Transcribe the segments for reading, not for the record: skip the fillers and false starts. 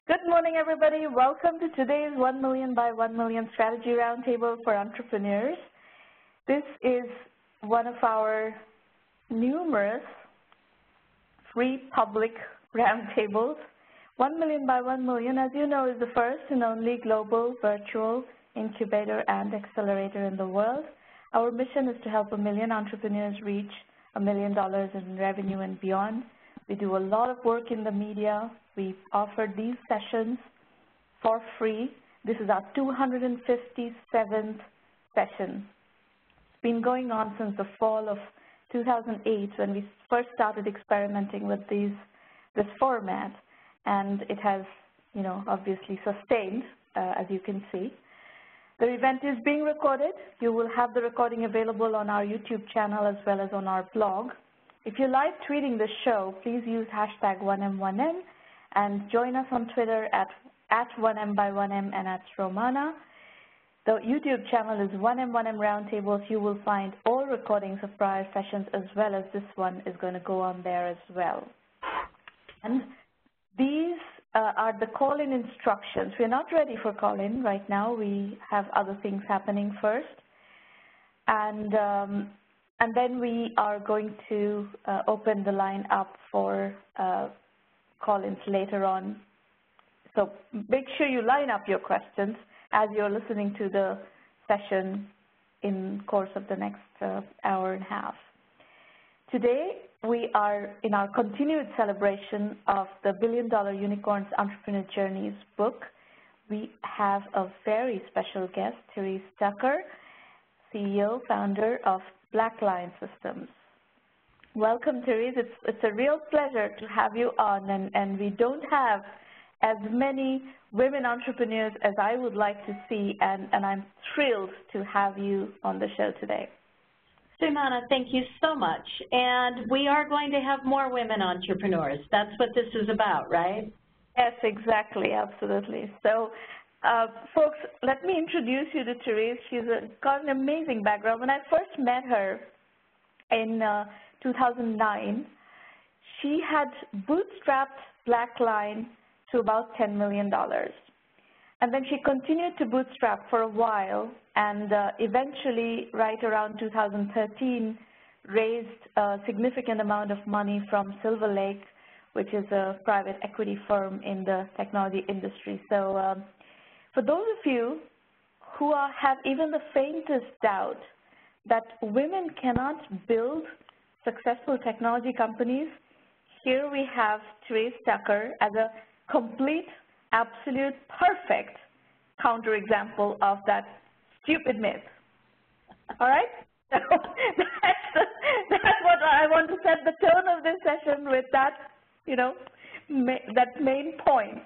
Good morning, everybody. Welcome to today's 1 Million by 1 Million Strategy Roundtable for Entrepreneurs. This is one of our numerous free public roundtables. 1 Million by 1 Million, as you know, is the first and only global virtual incubator and accelerator in the world. Our mission is to help 1 million entrepreneurs reach $1 million in revenue and beyond. We do a lot of work in the media. We offer these sessions for free. This is our 257th session. It's been going on since the fall of 2008 when we first started experimenting with this format, and it has, obviously sustained, as you can see. The event is being recorded. You will have the recording available on our YouTube channel as well as on our blog. If you're live tweeting the show, please use hashtag 1M1M and join us on Twitter at 1M by 1M and at Romana. The YouTube channel is 1M1M Roundtables. You will find all recordings of prior sessions as well as this one is going to go on there as well. And these are the call-in instructions. We're not ready for call-in right now. We have other things happening first. And then we are going to open the line up for call-ins later on. So make sure you line up your questions as you're listening to the session in course of the next hour and a half. Today, we are in our continued celebration of the $1 Billion Unicorns Entrepreneur Journeys book. We have a very special guest, Therese Tucker, CEO, founder of BlackLine Systems. Welcome, Therese. It's a real pleasure to have you on, and we don't have as many women entrepreneurs as I would like to see, and I'm thrilled to have you on the show today. Sumana, thank you so much. And we are going to have more women entrepreneurs. That's what this is about, right? Yes, exactly, absolutely. So, folks, let me introduce you to Therese. She's got an amazing background. When I first met her in 2009, she had bootstrapped BlackLine to about $10 million. And then she continued to bootstrap for a while, and eventually, right around 2013, raised a significant amount of money from Silver Lake, which is a private equity firm in the technology industry. So for those of you who have even the faintest doubt that women cannot build successful technology companies, here we have Therese Tucker as a complete, absolute, perfect counterexample of that stupid myth. All right? So that's what I want to set the tone of this session with that, that main point.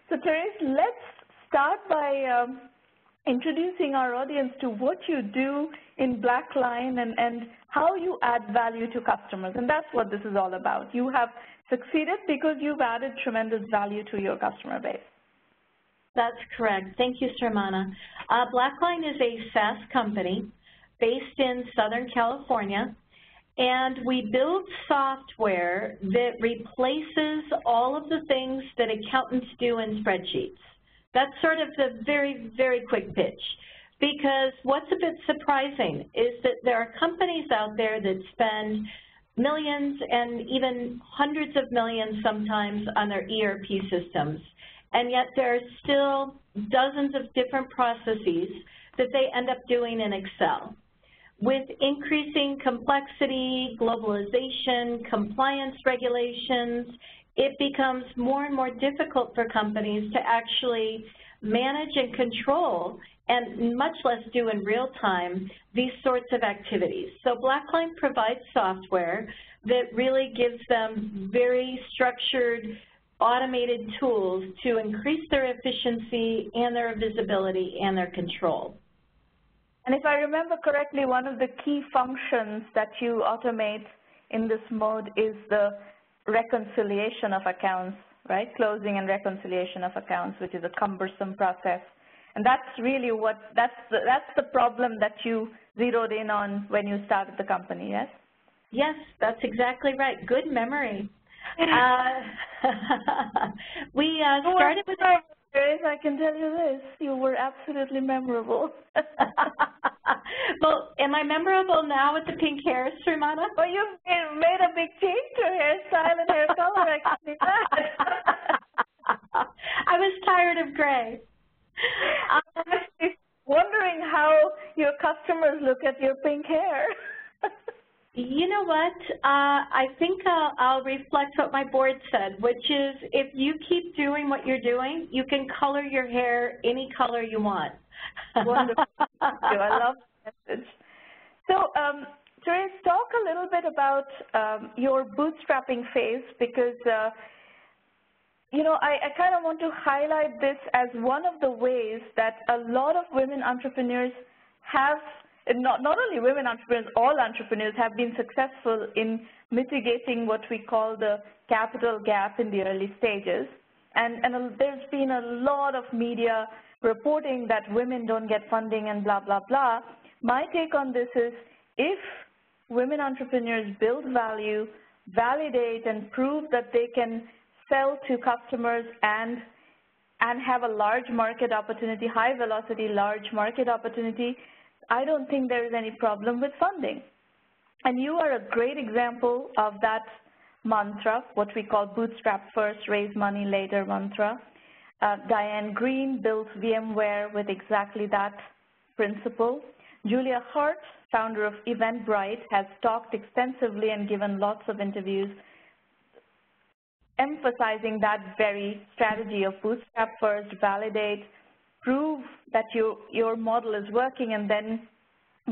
So Therese, let's start by introducing our audience to what you do in BlackLine and how you add value to customers. And that's what this is all about. You have succeeded because you've added tremendous value to your customer base. That's correct. Thank you, Sumana. BlackLine is a SaaS company based in Southern California, and we build software that replaces all of the things that accountants do in spreadsheets. That's sort of the very, very quick pitch, because what's a bit surprising is that there are companies out there that spend millions and even hundreds of millions sometimes on their ERP systems, and yet there are still dozens of different processes that they end up doing in Excel. With increasing complexity, globalization, compliance regulations, it becomes more and more difficult for companies to actually manage and control, and much less do in real time, these sorts of activities. So BlackLine provides software that really gives them very structured, automated tools to increase their efficiency and their visibility and their control. And if I remember correctly, one of the key functions that you automate in this mode is the reconciliation of accounts, right? Closing and reconciliation of accounts, which is a cumbersome process. And that's really that's the problem that you zeroed in on when you started the company, yes? Yes, that's exactly right. Good memory. We started with... I can tell you this, you were absolutely memorable. Well, am I memorable now with the pink hair, Srimana? Well, you've made a big change to hairstyle and hair color, I can see that. I was tired of gray. I'm actually wondering how your customers look at your pink hair. You know what? I think I'll reflect what my board said, which is if you keep doing what you're doing, you can color your hair any color you want. Wonderful. Thank you. I love that message. So, Therese, talk a little bit about your bootstrapping phase because, you know, I kind of want to highlight this as one of the ways that a lot of women entrepreneurs have, not only women entrepreneurs, all entrepreneurs have been successful in mitigating what we call the capital gap in the early stages. And there's been a lot of media reporting that women don't get funding and blah, blah, blah. My take on this is if women entrepreneurs build value, validate and prove that they can sell to customers and have a large market opportunity, high velocity, large market opportunity, I don't think there is any problem with funding. And you are a great example of that mantra, what we call bootstrap first, raise money later mantra. Diane Green built VMware with exactly that principle. Julia Hart, founder of Eventbrite, has talked extensively and given lots of interviews emphasizing that very strategy of bootstrap first, validate, prove that your model is working, and then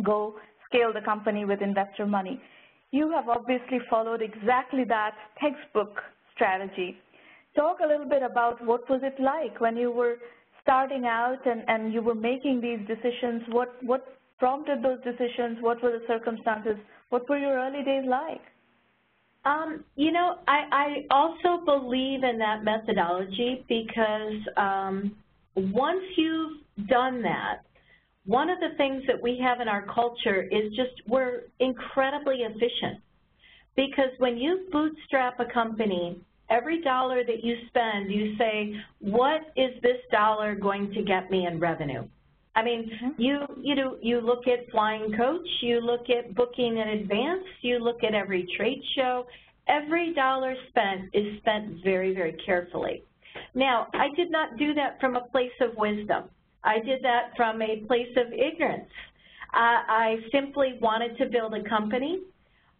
go scale the company with investor money. You have obviously followed exactly that textbook strategy. Talk a little bit about what was it like when you were starting out and you were making these decisions. What prompted those decisions? What were the circumstances? What were your early days like? You know, I also believe in that methodology because once you've done that, one of the things that we have in our culture is just we're incredibly efficient. Because when you bootstrap a company, every dollar that you spend, you say, what is this dollar going to get me in revenue? I mean, you look at Flying Coach, you look at booking in advance, you look at every trade show. Every dollar spent is spent very, very carefully. Now, I did not do that from a place of wisdom. I did that from a place of ignorance. I simply wanted to build a company.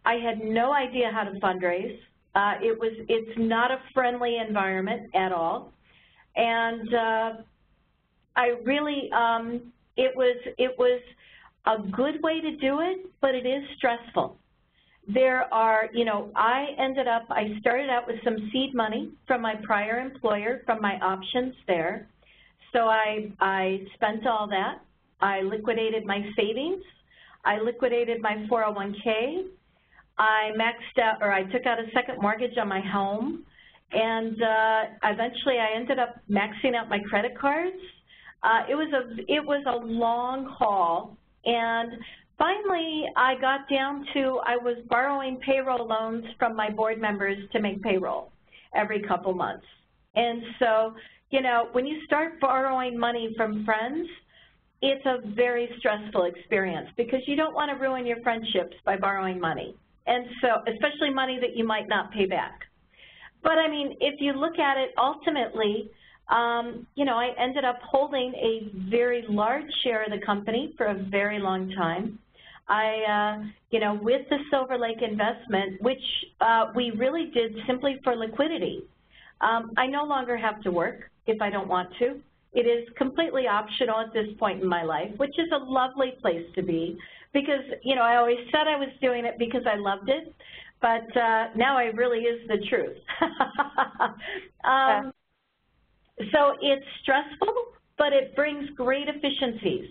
I had no idea how to fundraise. It's not a friendly environment at all. And I really, it was a good way to do it, but it is stressful. There are, you know, I started out with some seed money from my prior employer, from my options there. So I spent all that. I liquidated my savings. I liquidated my 401k. I maxed out, or I took out a second mortgage on my home. And eventually I ended up maxing out my credit cards. It was a long haul, and finally I got down to I was borrowing payroll loans from my board members to make payroll every couple months. And so, you know, when you start borrowing money from friends, it's a very stressful experience because you don't want to ruin your friendships by borrowing money, and so especially money that you might not pay back. But I mean, if you look at it ultimately, you know, I ended up holding a very large share of the company for a very long time. You know, with the Silver Lake investment, which we really did simply for liquidity, I no longer have to work if I don't want to. It is completely optional at this point in my life, which is a lovely place to be because, you know, I always said I was doing it because I loved it, but now it really is the truth. So it's stressful, but it brings great efficiencies.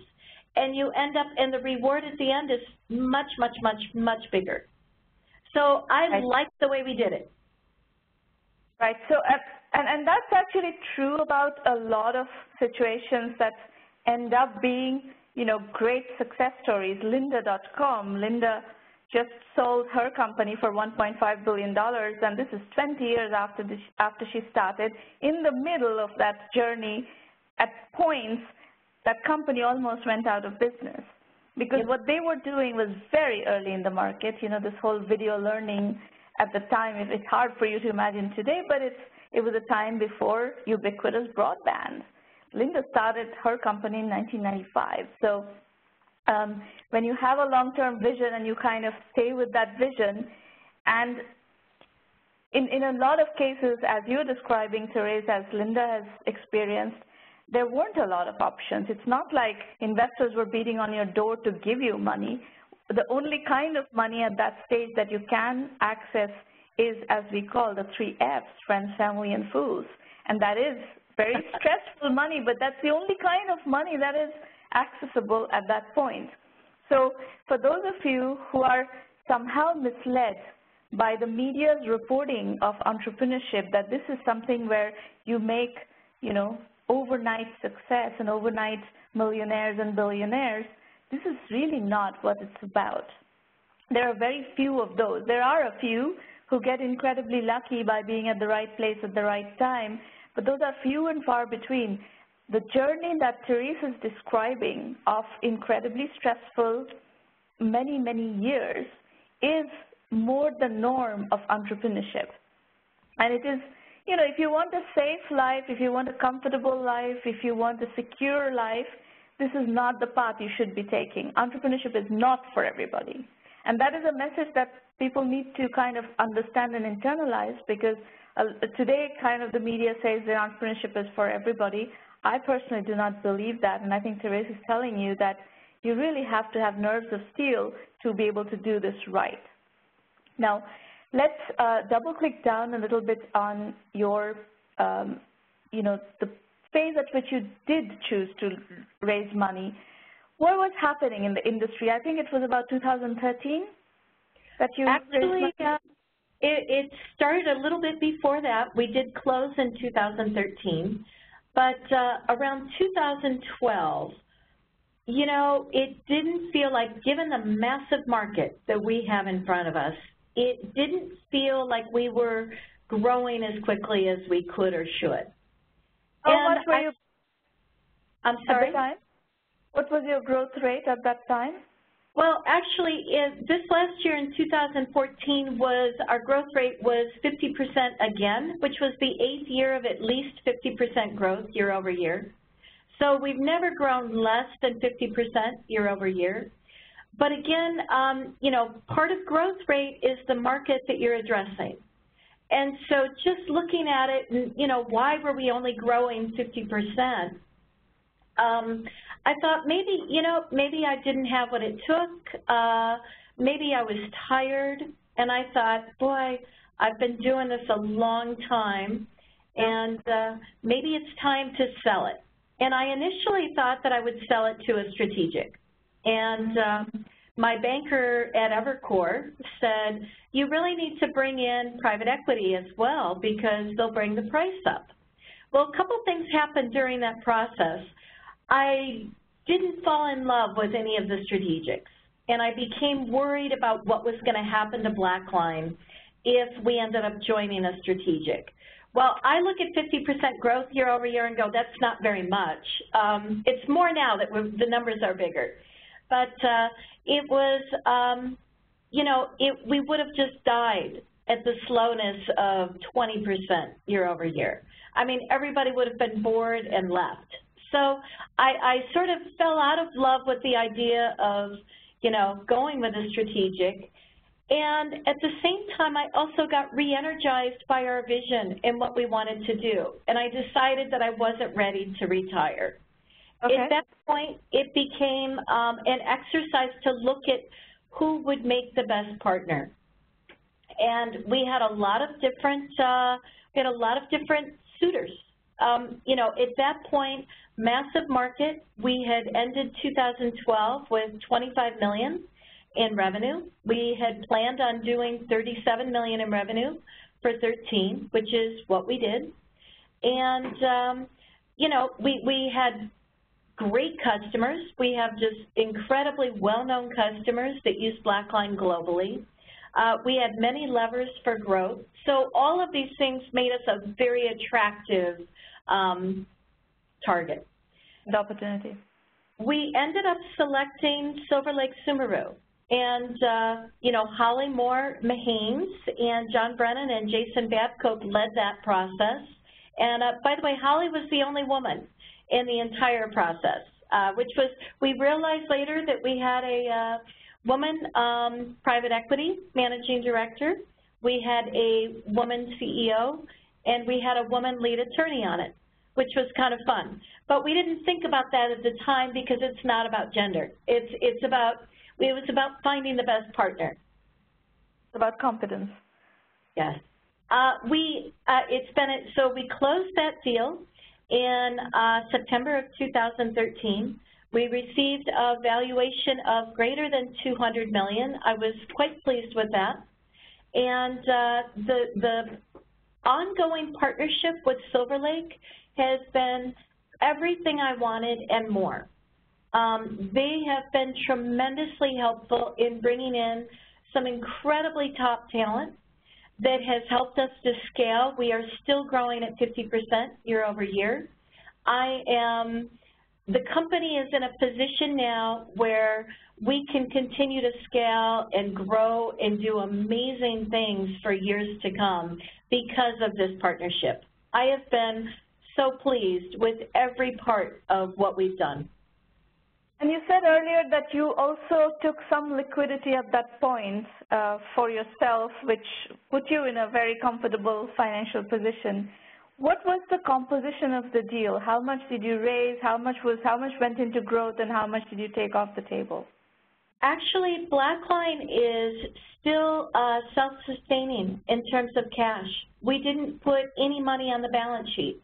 And you end up, and the reward at the end is much, much, much, much bigger. So I like the way we did it. Right. So, and that's actually true about a lot of situations that end up being, you know, great success stories. Lynda.com, Lynda just sold her company for $1.5 billion, and this is 20 years after she started. In the middle of that journey, at points, that company almost went out of business because what they were doing was very early in the market. You know, this whole video learning at the time, it's hard for you to imagine today, but it was a time before ubiquitous broadband. Linda started her company in 1995. So when you have a long-term vision and you kind of stay with that vision, and in a lot of cases, as you're describing, Therese, as Linda has experienced, there weren't a lot of options. It's not like investors were beating on your door to give you money. The only kind of money at that stage that you can access is, as we call, the 3 Fs, friends, family, and fools. And that is very stressful money, but that's the only kind of money that is accessible at that point. So for those of you who are somehow misled by the media's reporting of entrepreneurship, that this is something where you make, you know, overnight success and overnight millionaires and billionaires, this is really not what it's about. There are very few of those. There are a few who get incredibly lucky by being at the right place at the right time, but those are few and far between. The journey that Therese is describing of incredibly stressful many, many years is more the norm of entrepreneurship. And it is, you know, if you want a safe life, if you want a comfortable life, if you want a secure life, this is not the path you should be taking. Entrepreneurship is not for everybody. And that is a message that people need to kind of understand and internalize, because today kind of the media says that entrepreneurship is for everybody. I personally do not believe that, and I think Therese is telling you that you really have to have nerves of steel to be able to do this right. Now, let's double-click down a little bit on your, you know, the phase at which you did choose to raise money. What was happening in the industry? I think it was about 2013 that you actually raised money? it started a little bit before that. We did close in 2013, but around 2012, you know, it didn't feel like, given the massive market that we have in front of us, it didn't feel like we were growing as quickly as we could or should. How much were you? I'm sorry? At the time? What was your growth rate at that time? Well, actually, this last year in 2014 our growth rate was 50% again, which was the 8th year of at least 50% growth year over year. So we've never grown less than 50% year over year. But again, you know, part of growth rate is the market that you're addressing. And so just looking at it, you know, why were we only growing 50%? I thought maybe, you know, maybe I didn't have what it took. Maybe I was tired, and I thought, boy, I've been doing this a long time, and maybe it's time to sell it. And I initially thought that I would sell it to a strategic. And my banker at Evercore said, you really need to bring in private equity as well, because they'll bring the price up. Well, a couple things happened during that process. I didn't fall in love with any of the strategics, and I became worried about what was going to happen to BlackLine if we ended up joining a strategic. Well, I look at 50% growth year over year and go, that's not very much. It's more now that the numbers are bigger. But it was, you know, we would have just died at the slowness of 20% year over year. I mean, everybody would have been bored and left. So I sort of fell out of love with the idea of, you know, going with a strategic. And at the same time, I also got re-energized by our vision and what we wanted to do. And I decided that I wasn't ready to retire. Okay. At that point, it became an exercise to look at who would make the best partner. And we had a lot of different, suitors. You know, at that point, massive market. We had ended 2012 with $25 million in revenue. We had planned on doing $37 million in revenue for 13, which is what we did. And, you know, we had great customers. We have just incredibly well-known customers that use BlackLine globally. We had many levers for growth. So all of these things made us a very attractive target. The opportunity. We ended up selecting Silver Lake Sumeru. And, you know, Holly Moore Mahanes and John Brennan and Jason Babcock led that process. And, by the way, Holly was the only woman in the entire process, which was, we realized later that we had a woman private equity managing director, we had a woman CEO, and we had a woman lead attorney on it, which was kind of fun. But we didn't think about that at the time because it's not about gender. It was about finding the best partner. It's about competence. Yes. So we closed that deal in September of 2013. We received a valuation of greater than $200 million. I was quite pleased with that. And the ongoing partnership with Silver Lake has been everything I wanted and more. They have been tremendously helpful in bringing in some incredibly top talent that has helped us to scale. We are still growing at 50% year over year. The company is in a position now where we can continue to scale and grow and do amazing things for years to come because of this partnership. I have been so pleased with every part of what we've done. And you said earlier that you also took some liquidity at that point for yourself, which put you in a very comfortable financial position. What was the composition of the deal? How much did you raise? How much went into growth, and how much did you take off the table? Actually, BlackLine is still self-sustaining in terms of cash. We didn't put any money on the balance sheet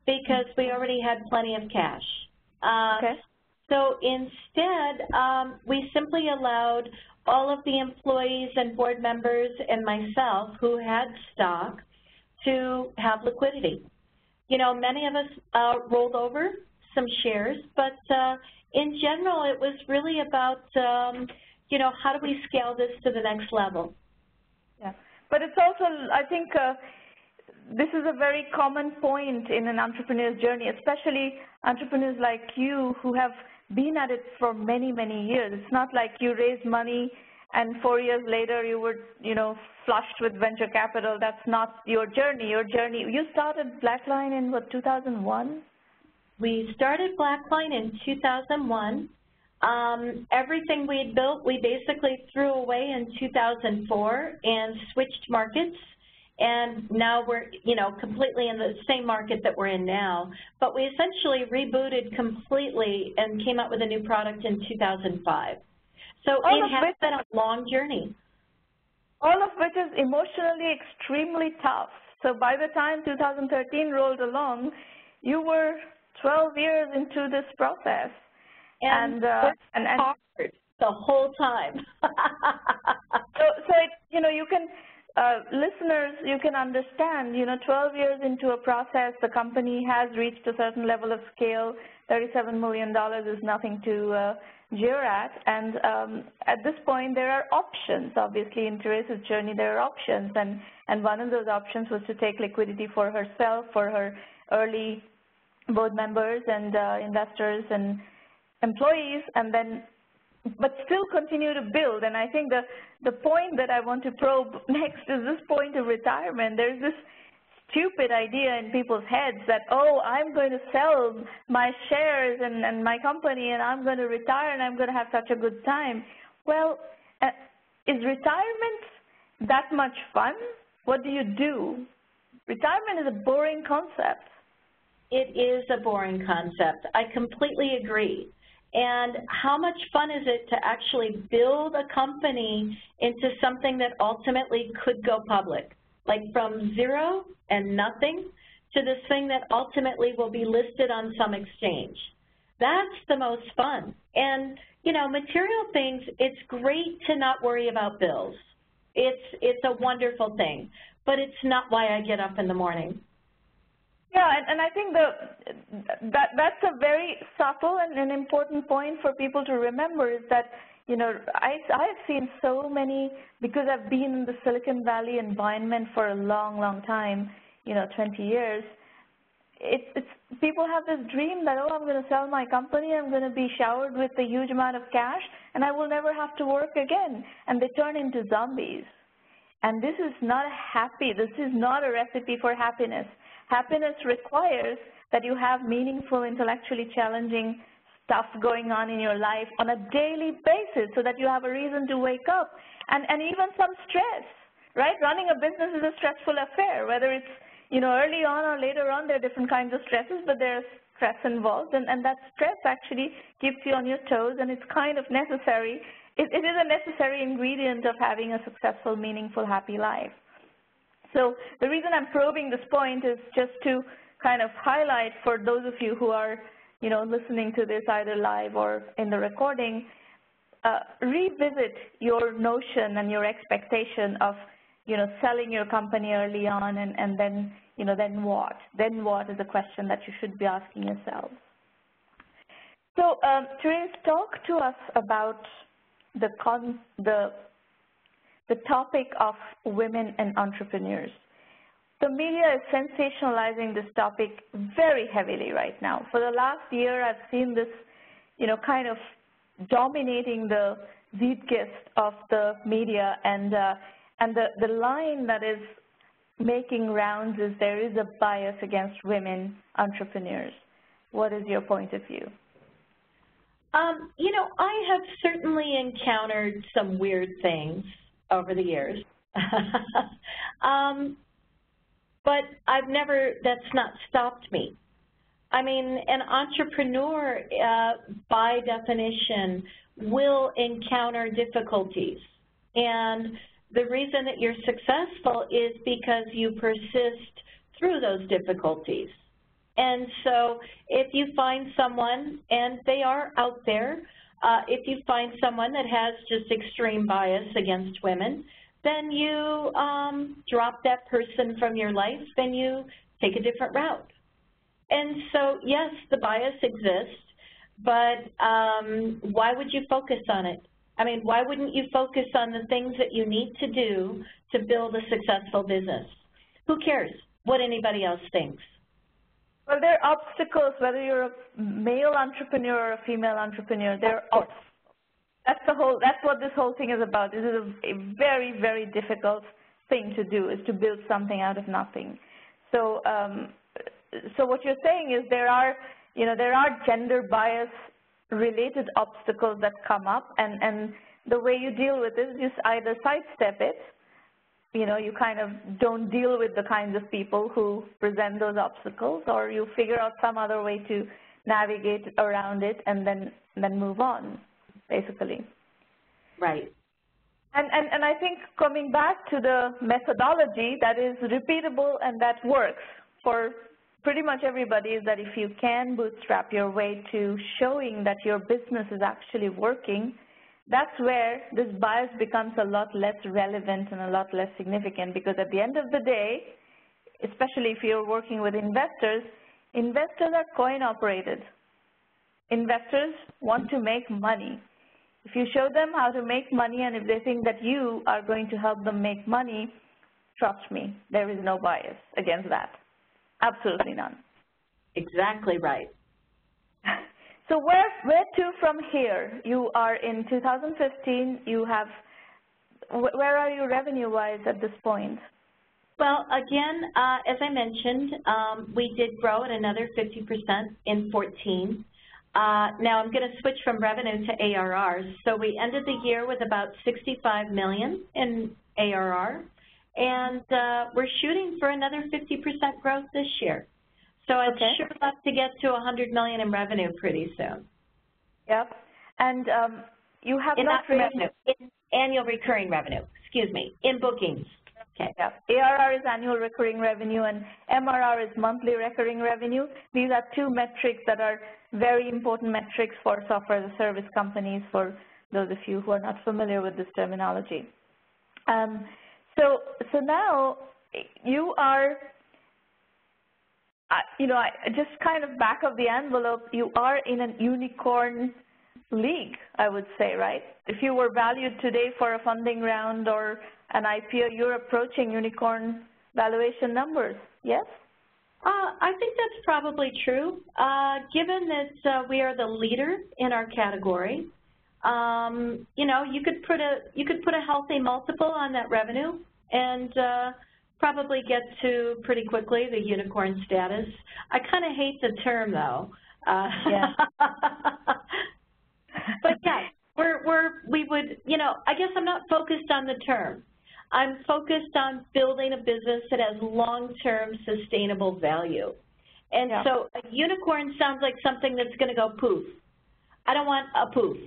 because we already had plenty of cash. Okay. So instead, we simply allowed all of the employees and board members and myself who had stock to have liquidity. You know, many of us rolled over some shares, but in general, it was really about, you know, how do we scale this to the next level? Yeah, but it's also, I think, this is a very common point in an entrepreneur's journey, especially entrepreneurs like you who have been at it for many, many years. It's not like you raised money and 4 years later you were, you know, flushed with venture capital. That's not your journey. You started BlackLine in, what, 2001? We started BlackLine in 2001. Everything we had built, we basically threw away in 2004 and switched markets. And now we're, you know, completely in the same market that we're in now. But we essentially rebooted completely and came out with a new product in 2005. So it has been a long journey. All of which is emotionally extremely tough. So by the time 2013 rolled along, you were 12 years into this process. And hard the whole time. so it, you know, you can, listeners, you can understand, you know, 12 years into a process, the company has reached a certain level of scale. $37 million is nothing to jeer at. And at this point, there are options. Obviously, in Therese's journey, there are options. And one of those options was to take liquidity for herself, for her early board members and investors and employees, and then but still continue to build. And I think the point that I want to probe next is this point of retirement. There's this stupid idea in people's heads that, oh, I'm going to sell my shares and my company and I'm going to retire and I'm going to have such a good time. Well, is retirement that much fun? What do you do? Retirement is a boring concept. It is a boring concept. I completely agree. And how much fun is it to actually build a company into something that ultimately could go public, like from zero and nothing to this thing that ultimately will be listed on some exchange. That's the most fun. And, you know, material things, it's great to not worry about bills. It's a wonderful thing, but it's not why I get up in the morning. Yeah, and I think that's a very subtle and an important point for people to remember is that, you know, I've seen so many, because I've been in the Silicon Valley environment for a long, long time, you know, 20 years, it's people have this dream that, oh, I'm going to sell my company, I'm going to be showered with a huge amount of cash, and I will never have to work again, and they turn into zombies. And this is not a recipe for happiness. Happiness requires that you have meaningful, intellectually challenging stuff going on in your life on a daily basis so that you have a reason to wake up, and even some stress, right? Running a business is a stressful affair, whether it's, you know, early on or later on, there are different kinds of stresses, but there's stress involved, and that stress actually keeps you on your toes, and it's kind of necessary. It is a necessary ingredient of having a successful, meaningful, happy life. So the reason I'm probing this point is just to kind of highlight for those of you who are, you know, listening to this either live or in the recording, revisit your notion and your expectation of, you know, selling your company early on, and then, you know, then what? Then what is a question that you should be asking yourself. So Therese, talk to us about the topic of women and entrepreneurs. The media is sensationalizing this topic very heavily right now. For the last year, I've seen this, you know, kind of dominating the zeitgeist of the media, and the line that is making rounds is there is a bias against women entrepreneurs. What is your point of view? You know, I have certainly encountered some weird things over the years. But that's not stopped me. I mean, an entrepreneur, by definition, will encounter difficulties. And the reason that you're successful is because you persist through those difficulties. And so if you find someone, and they are out there, if you find someone that has just extreme bias against women, then you drop that person from your life and you take a different route. And so, yes, the bias exists, but why would you focus on it? I mean, why wouldn't you focus on the things that you need to do to build a successful business? Who cares what anybody else thinks? Well, there are obstacles, whether you're a male entrepreneur or a female entrepreneur, there are obstacles. That's what this whole thing is about. This is a very, very difficult thing to do, is to build something out of nothing. So, so what you're saying is there are gender bias related obstacles that come up, and the way you deal with it is you either sidestep it, you know, you kind of don't deal with the kinds of people who present those obstacles, or you figure out some other way to navigate around it and then move on, basically. Right. And I think coming back to the methodology that is repeatable and that works for pretty much everybody is that if you can bootstrap your way to showing that your business is actually working, that's where this bias becomes a lot less relevant and a lot less significant, because at the end of the day, especially if you're working with investors, investors are coin operated. Investors want to make money. If you show them how to make money, and if they think that you are going to help them make money, trust me, there is no bias against that. Absolutely none. Exactly right. So where to from here? You are in 2015. You have, where are you revenue-wise at this point? Well, again, as I mentioned, we did grow at another 50% in 14. Now I'm going to switch from revenue to ARR. So we ended the year with about $65 million in ARR, and we're shooting for another 50% growth this year. So I'd sure love to get to $100 million in revenue pretty soon. Yep. And you have not revenue, in annual recurring revenue, excuse me, in bookings. Okay. Yeah. ARR is annual recurring revenue, and MRR is monthly recurring revenue. These are two metrics that are very important metrics for software as a service companies, for those of you who are not familiar with this terminology. So now you are just kind of back of the envelope, you are in a unicorn league, I would say, right? If you were valued today for a funding round or an IPO, you're approaching unicorn valuation numbers, yes? I think that's probably true. Given that we are the leader in our category, you could put a healthy multiple on that revenue and probably get to pretty quickly the unicorn status. I kind of hate the term though. Yeah. But yeah, we would, I guess I'm not focused on the term. I'm focused on building a business that has long-term sustainable value. And so a unicorn sounds like something that's going to go poof. I don't want a poof.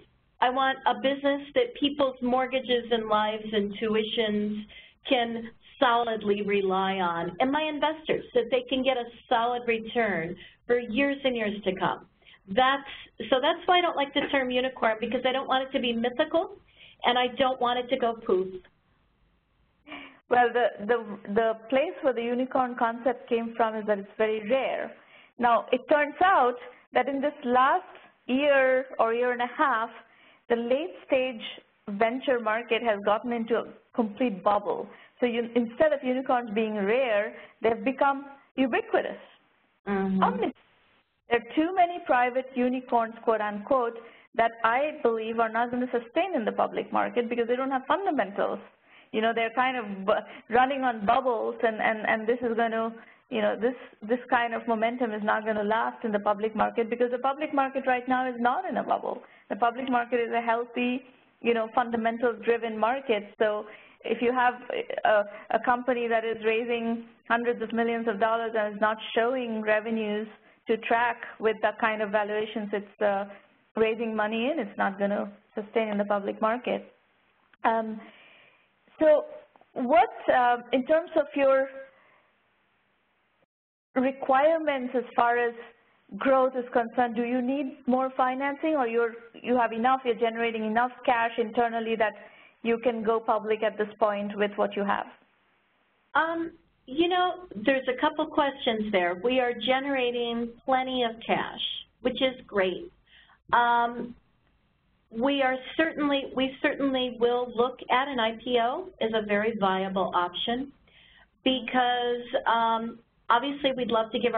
I want a business that people's mortgages and lives and tuitions can solidly rely on, and my investors, that they can get a solid return for years and years to come. So that's why I don't like the term unicorn, because I don't want it to be mythical, and I don't want it to go poof. Well, the place where the unicorn concept came from is that it's very rare. Now, it turns out that in this last year or year and a half, the late-stage venture market has gotten into a complete bubble. So instead of unicorns being rare, they've become ubiquitous. Mm-hmm. There are too many private unicorns, quote unquote, that I believe are not going to sustain in the public market because they don't have fundamentals. They're kind of running on bubbles, and this is going to, this kind of momentum is not going to last in the public market because the public market right now is not in a bubble. The public market is a healthy, fundamental-driven market. So if you have a company that is raising hundreds of millions of dollars and is not showing revenues to track with that kind of valuations it's raising money in, it's not going to sustain in the public market. So what, in terms of your requirements as far as growth is concerned, do you need more financing, or you have enough, you're generating enough cash internally that you can go public at this point with what you have? There's a couple questions there. We are generating plenty of cash, which is great. We certainly will look at an IPO as a very viable option because obviously we'd love to give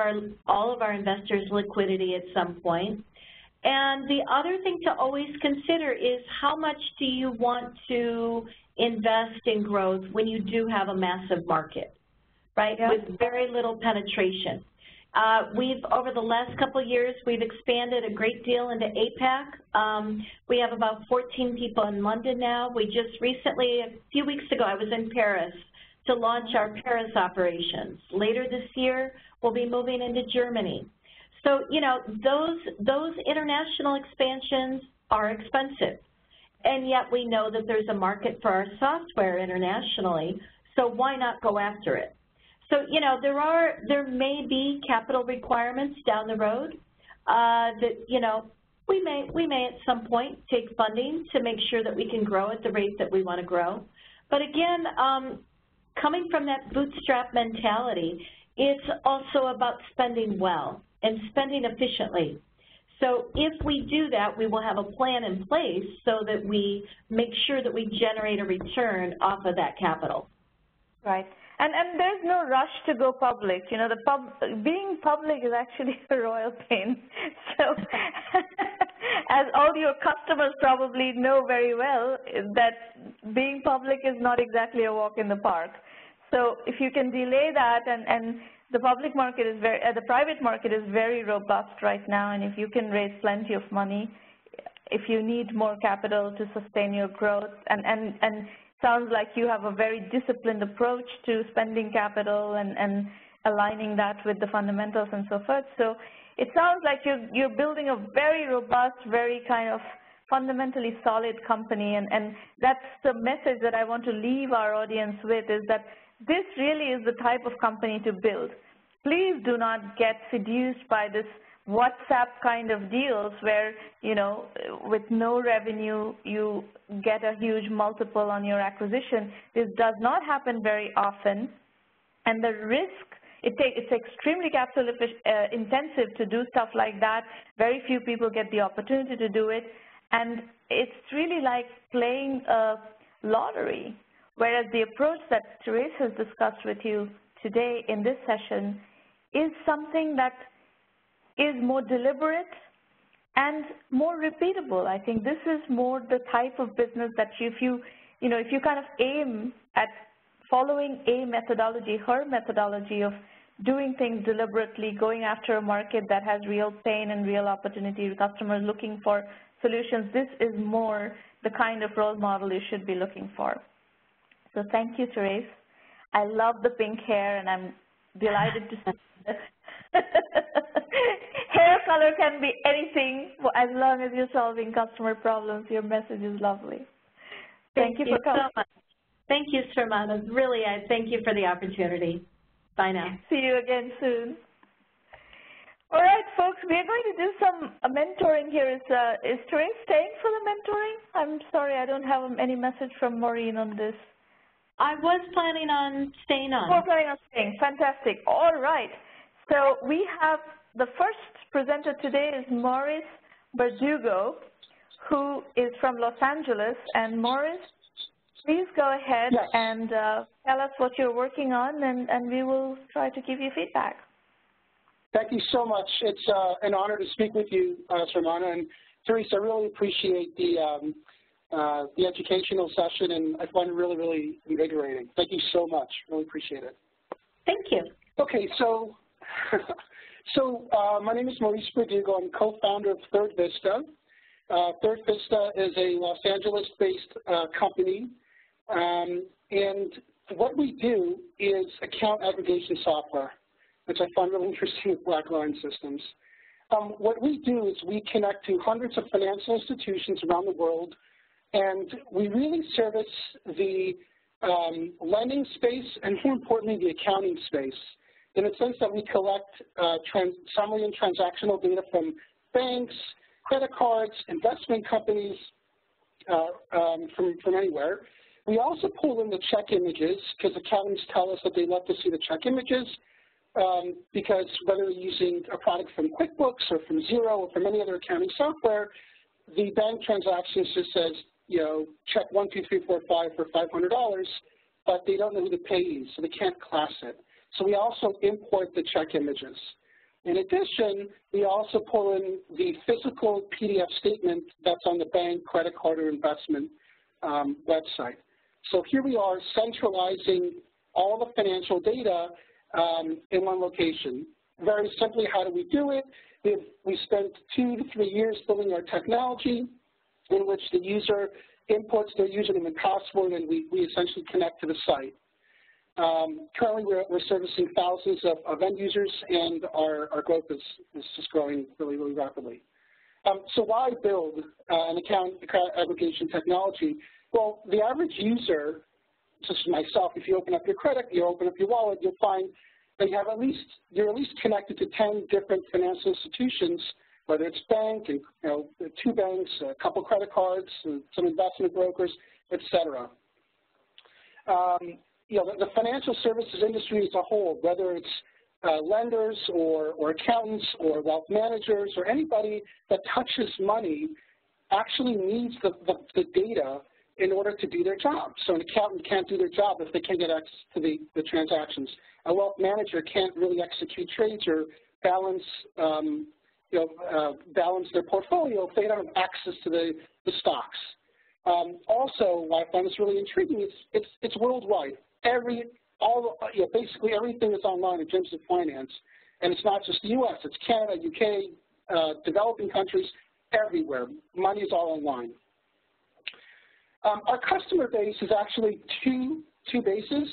all of our investors liquidity at some point. And the other thing to always consider is how much do you want to invest in growth when you do have a massive market, right, with very little penetration. Over the last couple of years, we've expanded a great deal into APAC. We have about 14 people in London now. We just recently, a few weeks ago, I was in Paris to launch our Paris operations. Later this year, we'll be moving into Germany. So, those international expansions are expensive. And yet we know that there's a market for our software internationally, so why not go after it? So, there may be capital requirements down the road that, we may at some point take funding to make sure that we can grow at the rate that we want to grow. But again, coming from that bootstrap mentality, it's also about spending well and spending efficiently. So if we do that, we will have a plan in place so that we make sure that we generate a return off of that capital. Right. And there's no rush to go public. Being public is actually a royal pain. So as all your customers probably know very well, that being public is not exactly a walk in the park. So if you can delay that, and the public market is the private market is very robust right now, and if you can raise plenty of money, if you need more capital to sustain your growth, and sounds like you have a very disciplined approach to spending capital and aligning that with the fundamentals and so forth. So it sounds like you're building a very robust, very kind of fundamentally solid company, and that's the message that I want to leave our audience with, is that this really is the type of company to build. Please do not get seduced by this WhatsApp kind of deals where, with no revenue, you get a huge multiple on your acquisition. This does not happen very often, and the risk it's extremely capital intensive to do stuff like that. Very few people get the opportunity to do it, and it's really like playing a lottery, whereas the approach that Therese has discussed with you today in this session is something that is more deliberate and more repeatable. I think this is more the type of business that if you kind of aim at following a methodology, her methodology of doing things deliberately, going after a market that has real pain and real opportunity, customers looking for solutions, this is more the kind of role model you should be looking for. So thank you, Therese. I love the pink hair, and I'm delighted to see this. Hair color can be anything, as long as you're solving customer problems. Your message is lovely. Thank you for coming. So much. Thank you, Sharmana. Really, I thank you for the opportunity. Bye now. See you again soon. All right, folks, we are going to do some mentoring here. Is Therese staying for the mentoring? I'm sorry, I don't have any message from Maureen on this. I was planning on staying on. We're planning on staying. Fantastic. All right. So we have the first presenter today is Maurice Berdugo, who is from Los Angeles. And Maurice, please go ahead and tell us what you're working on, and we will try to give you feedback. Thank you so much. It's an honor to speak with you, Sharmana. And Therese, I really appreciate the educational session, and I find it really, really invigorating. Thank you so much. Really appreciate it. Thank you. Okay, so my name is Maurice Berdugo. I'm co-founder of Third Vista. Third Vista is a Los Angeles-based company, and what we do is account aggregation software, which I find really interesting with BlackLine systems. What we do is we connect to hundreds of financial institutions around the world, and we really service the lending space and, more importantly, the accounting space, in the sense that we collect summary and transactional data from banks, credit cards, investment companies, from anywhere. We also pull in the check images, because accountants tell us that they love to see the check images, because whether you're using a product from QuickBooks or from Xero or from any other accounting software, the bank transactions just says, you know, check 1, 2, 3, 4, 5 for $500, but they don't know who the payee is, so they can't class it. So we also import the check images. In addition, we also pull in the physical PDF statement that's on the bank, credit card, or investment website. So here we are centralizing all the financial data in one location. Very simply, how do we do it? We spent 2 to 3 years building our technology in which the user inputs their username and password, and we essentially connect to the site. Currently, we're servicing thousands of end users, and our growth is just growing really, really rapidly. So why build an account aggregation technology? Well, the average user, just myself, if you open up your credit, you open up your wallet, you'll find that you're at least connected to 10 different financial institutions, whether it's bank, and 2 banks, a couple credit cards, some investment brokers, et cetera. The financial services industry as a whole, whether it's lenders or accountants or wealth managers or anybody that touches money, actually needs the data in order to do their job. So an accountant can't do their job if they can't get access to the transactions. A wealth manager can't really execute trades or balance balance their portfolio if they don't have access to the stocks. Also, what I find is really intriguing, it's worldwide. Basically everything is online in terms of finance, and it's not just the U.S. It's Canada, UK, developing countries, everywhere. Money is all online. Our customer base is actually two bases.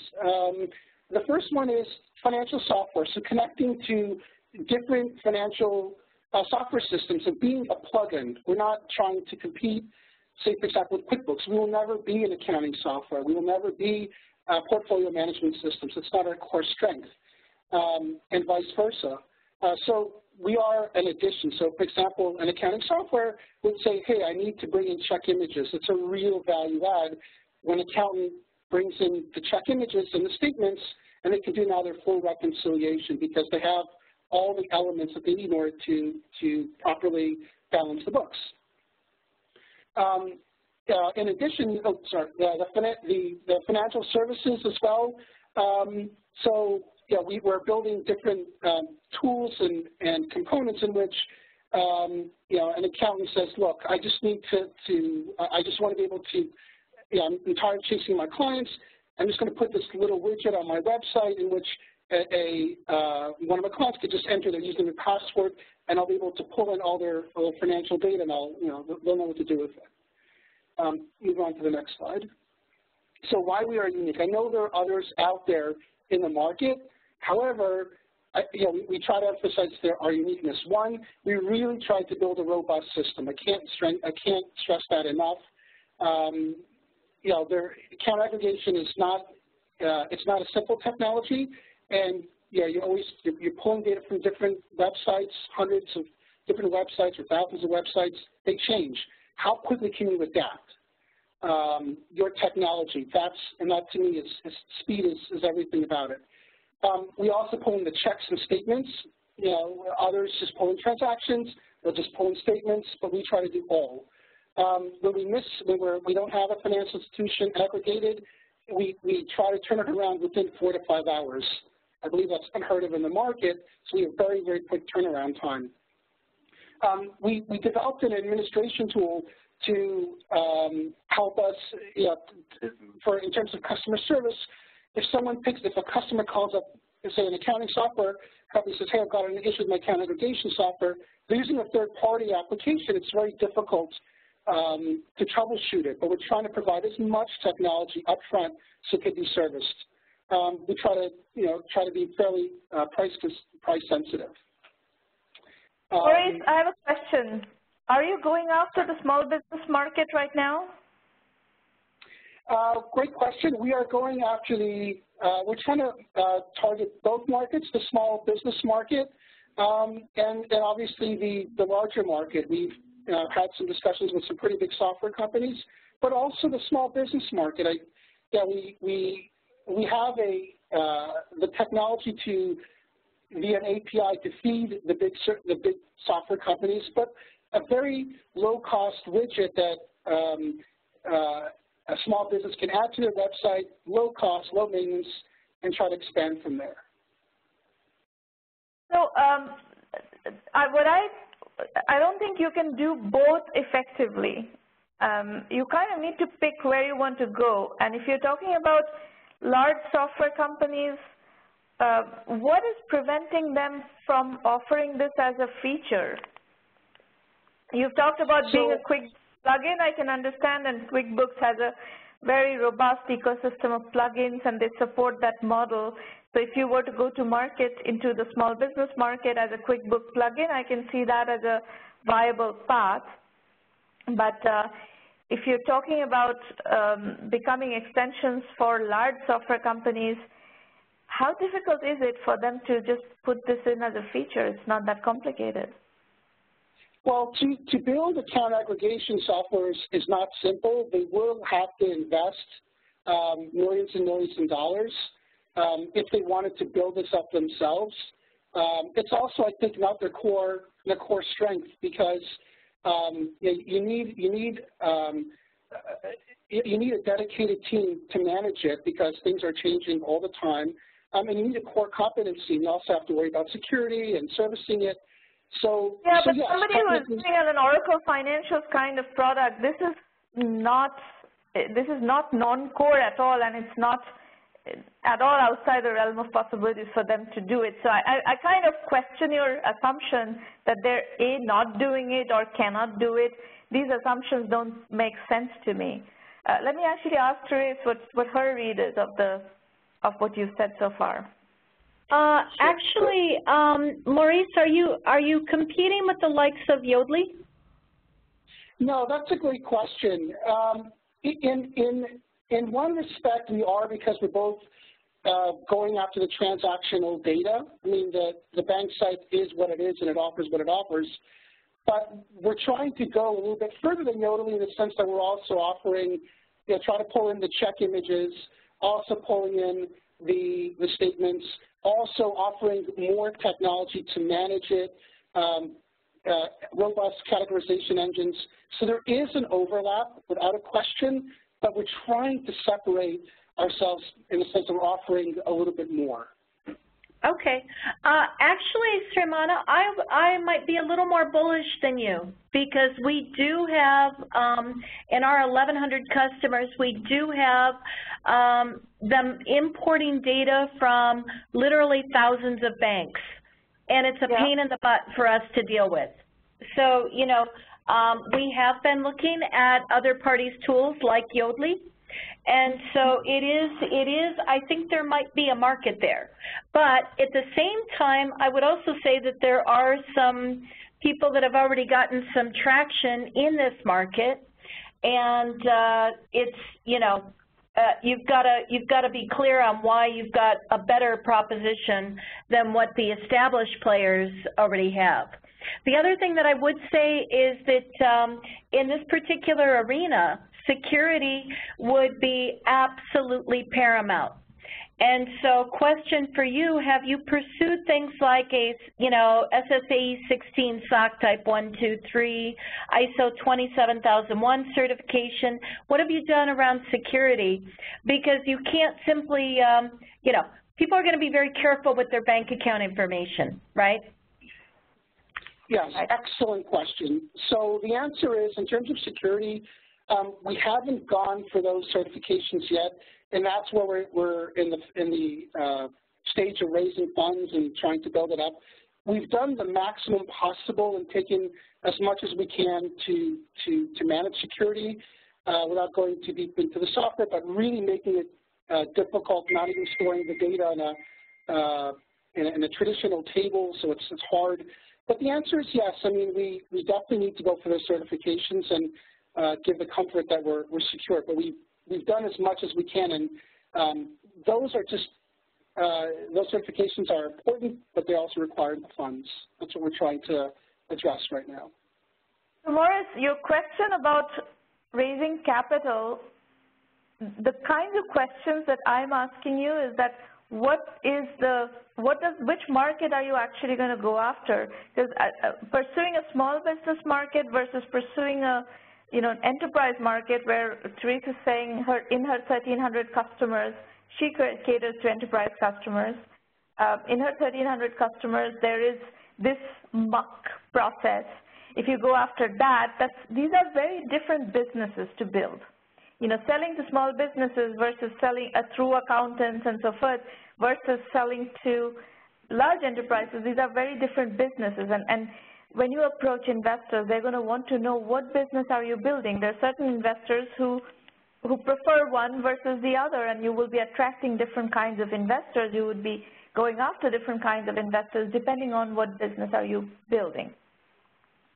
The first one is financial software, so connecting to different financial software systems and being a plug-in. We're not trying to compete, say, for example, with QuickBooks. We will never be an accounting software. We will never be portfolio management systems. It's not our core strength, and vice versa. So we are an addition. So, for example, an accounting software would say, hey, I need to bring in check images. It's a real value add when an accountant brings in the check images and the statements, and they can do now their full reconciliation because they have all the elements that they need in order to properly balance the books. In addition, the financial services as well. So yeah, we're building different tools and components in which an accountant says, look, I just need I just want to be able to, I'm tired of chasing my clients. I'm just going to put this little widget on my website in which one of my clients could just enter their username and password, and I'll be able to pull in all their financial data, and they'll know what to do with it. Move on to the next slide. So why we are unique. I know there are others out there in the market. However, we try to emphasize our uniqueness. One, we really tried to build a robust system. I can't stress that enough. Account aggregation is not it's not a simple technology, and you're pulling data from different websites, hundreds of different websites or thousands of websites. They change. How quickly can you adapt your technology? That to me is speed is everything about it. We also pull in the checks and statements. Others just pull in transactions, they'll just pull in statements, but we try to do all. When we don't have a financial institution aggregated, we try to turn it around within 4 to 5 hours. I believe that's unheard of in the market, so we have very, very quick turnaround time. We developed an administration tool to help us, in terms of customer service. If a customer calls up, say, an accounting software company says, hey, I've got an issue with my account aggregation software, they're using a third-party application. It's very difficult to troubleshoot it, but we're trying to provide as much technology up front so it can be serviced. We try to be fairly price sensitive. Maurice, I have a question. Are you going after the small business market right now? Great question. We are going after we're trying to target both markets, the small business market and obviously the larger market. We've had some discussions with some pretty big software companies, but also the small business market. We have the technology via an API to feed the big software companies, but a very low-cost widget that a small business can add to their website, low cost, low maintenance, and try to expand from there. So I don't think you can do both effectively. You kind of need to pick where you want to go. And if you're talking about large software companies, what is preventing them from offering this as a feature? You've talked about being a quick plugin, I can understand, and QuickBooks has a very robust ecosystem of plugins, and they support that model. So if you were to go to market into the small business market as a QuickBooks plugin, I can see that as a viable path. But if you're talking about becoming extensions for large software companies, how difficult is it for them to just put this in as a feature? It's not that complicated. Well, to build account aggregation software is not simple. They will have to invest millions and millions of dollars if they wanted to build this up themselves. It's also, I think, not their core strength because you need a dedicated team to manage it because things are changing all the time, and you need a core competency. You also have to worry about security and servicing it. So, yes, somebody who is doing an Oracle Financials kind of product, this is not non-core at all, and it's not at all outside the realm of possibilities for them to do it. So I kind of question your assumption that they're not doing it or cannot do it. These assumptions don't make sense to me. Let me actually ask Therese what her read is of what you've said so far. Actually, Maurice, are you competing with the likes of Yodlee? No, that's a great question. In one respect, we are because we're both going after the transactional data. I mean, the bank site is what it is, and it offers what it offers. But we're trying to go a little bit further than Yodlee in the sense that we're also offering, try to pull in the check images, also pulling in the statements, also offering more technology to manage it, robust categorization engines. So there is an overlap without a question, but we're trying to separate ourselves in the sense that we're offering a little bit more. Okay. Actually, Srimana, I might be a little more bullish than you because we do have, in our 1,100 customers, we do have them importing data from literally thousands of banks. And it's a pain in the butt for us to deal with. So, you know, we have been looking at other parties' tools like Yodlee. And so it is, I think there might be a market there. But at the same time, I would also say that there are some people that have already gotten some traction in this market. And it's, you know, you've got to be clear on why you've got a better proposition than what the established players already have. The other thing that I would say is that in this particular arena, security would be absolutely paramount. And so question for you, have you pursued things like a, you know, SSAE 16 SOC type 123, ISO 27001 certification? What have you done around security? Because you can't simply, you know, people are going to be very careful with their bank account information, right? Yes, excellent question. So the answer is, in terms of security, we haven't gone for those certifications yet, and that's where we're in the stage of raising funds and trying to build it up. We've done the maximum possible and taken as much as we can to manage security without going too deep into the software, but really making it difficult, not even storing the data in a traditional table, so it's hard. But the answer is yes. I mean, we definitely need to go for those certifications and give the comfort that we're secure. But we've done as much as we can, and those are just those certifications are important, but they also require the funds. That's what we're trying to address right now. So Maurice, your question about raising capital, the kinds of questions that I'm asking you is that which market are you actually going to go after? Because pursuing a small business market versus pursuing a, you know, an enterprise market where Therese is saying in her 1,300 customers, she caters to enterprise customers. In her 1,300 customers, there is this muck process. If you go after that, these are very different businesses to build. You know, selling to small businesses versus selling through accountants and so forth versus selling to large enterprises, these are very different businesses. And when you approach investors, they're going to want to know what business are you building. There are certain investors who prefer one versus the other, and you will be attracting different kinds of investors. You would be going after different kinds of investors depending on what business are you building.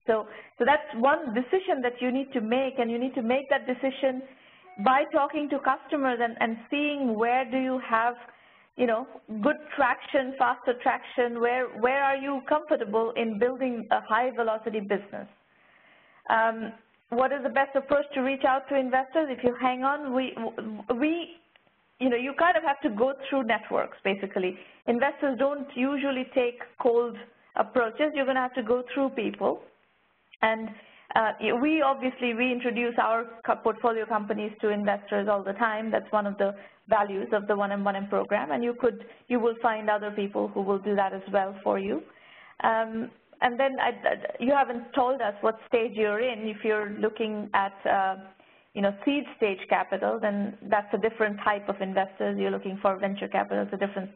So that's one decision that you need to make, and you need to make that decision by talking to customers and seeing where do you have, you know, good traction, faster traction, where are you comfortable in building a high velocity business. What is the best approach to reach out to investors? If you hang on, you know, you kind of have to go through networks, basically. Investors don't usually take cold approaches. You're going to have to go through people. And we introduce our portfolio companies to investors all the time. That's one of the values of the 1M1M program, and you will find other people who will do that as well for you. And then you haven't told us what stage you're in. If you're looking at you know, seed stage capital, then that's a different type of investors. You're looking for venture capital, it's a different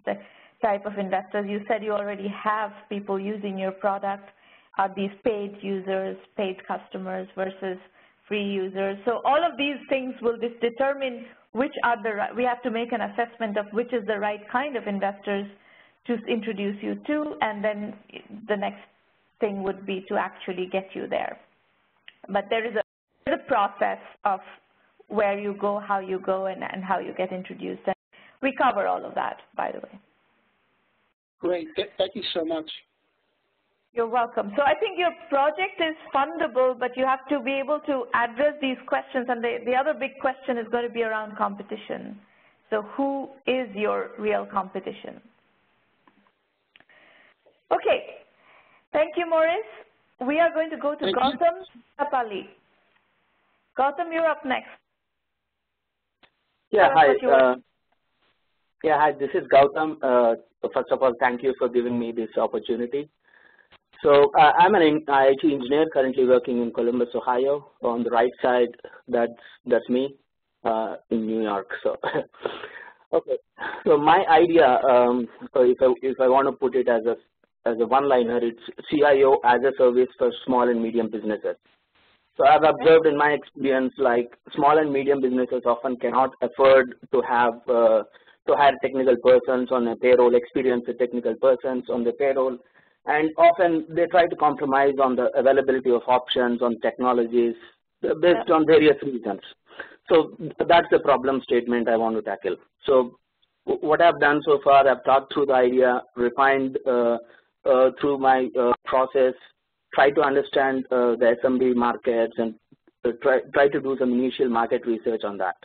type of investors. You said you already have people using your product. Are these paid users, paid customers versus free users? So all of these things will determine which are we have to make an assessment of which is the right kind of investors to introduce you to, and then the next thing would be to actually get you there. But there is a process of where you go, how you go, and how you get introduced. And we cover all of that, by the way. Great. Thank you so much. You're welcome. So I think your project is fundable, but you have to be able to address these questions. And the other big question is going to be around competition. So who is your real competition? Okay, thank you, Maurice. We are going to go to Gautam Tapali. Gautam, you're up next. Yeah, hi. Hi, this is Gautam. First of all, thank you for giving me this opportunity. So I'm an IT engineer currently working in Columbus, Ohio. On the right side, that's me in New York. So, okay. So my idea, if I want to put it as a one-liner, it's CIO as a service for small and medium businesses. So I've observed in my experience, like small and medium businesses often cannot afford to have to hire technical persons on a payroll, experienced technical persons on the payroll, and often they try to compromise on the availability of options on technologies based on various reasons. So that's the problem statement I want to tackle. So what I've done so far, I've talked through the idea, refined through my process, try to understand the SMB markets, and try to do some initial market research on that.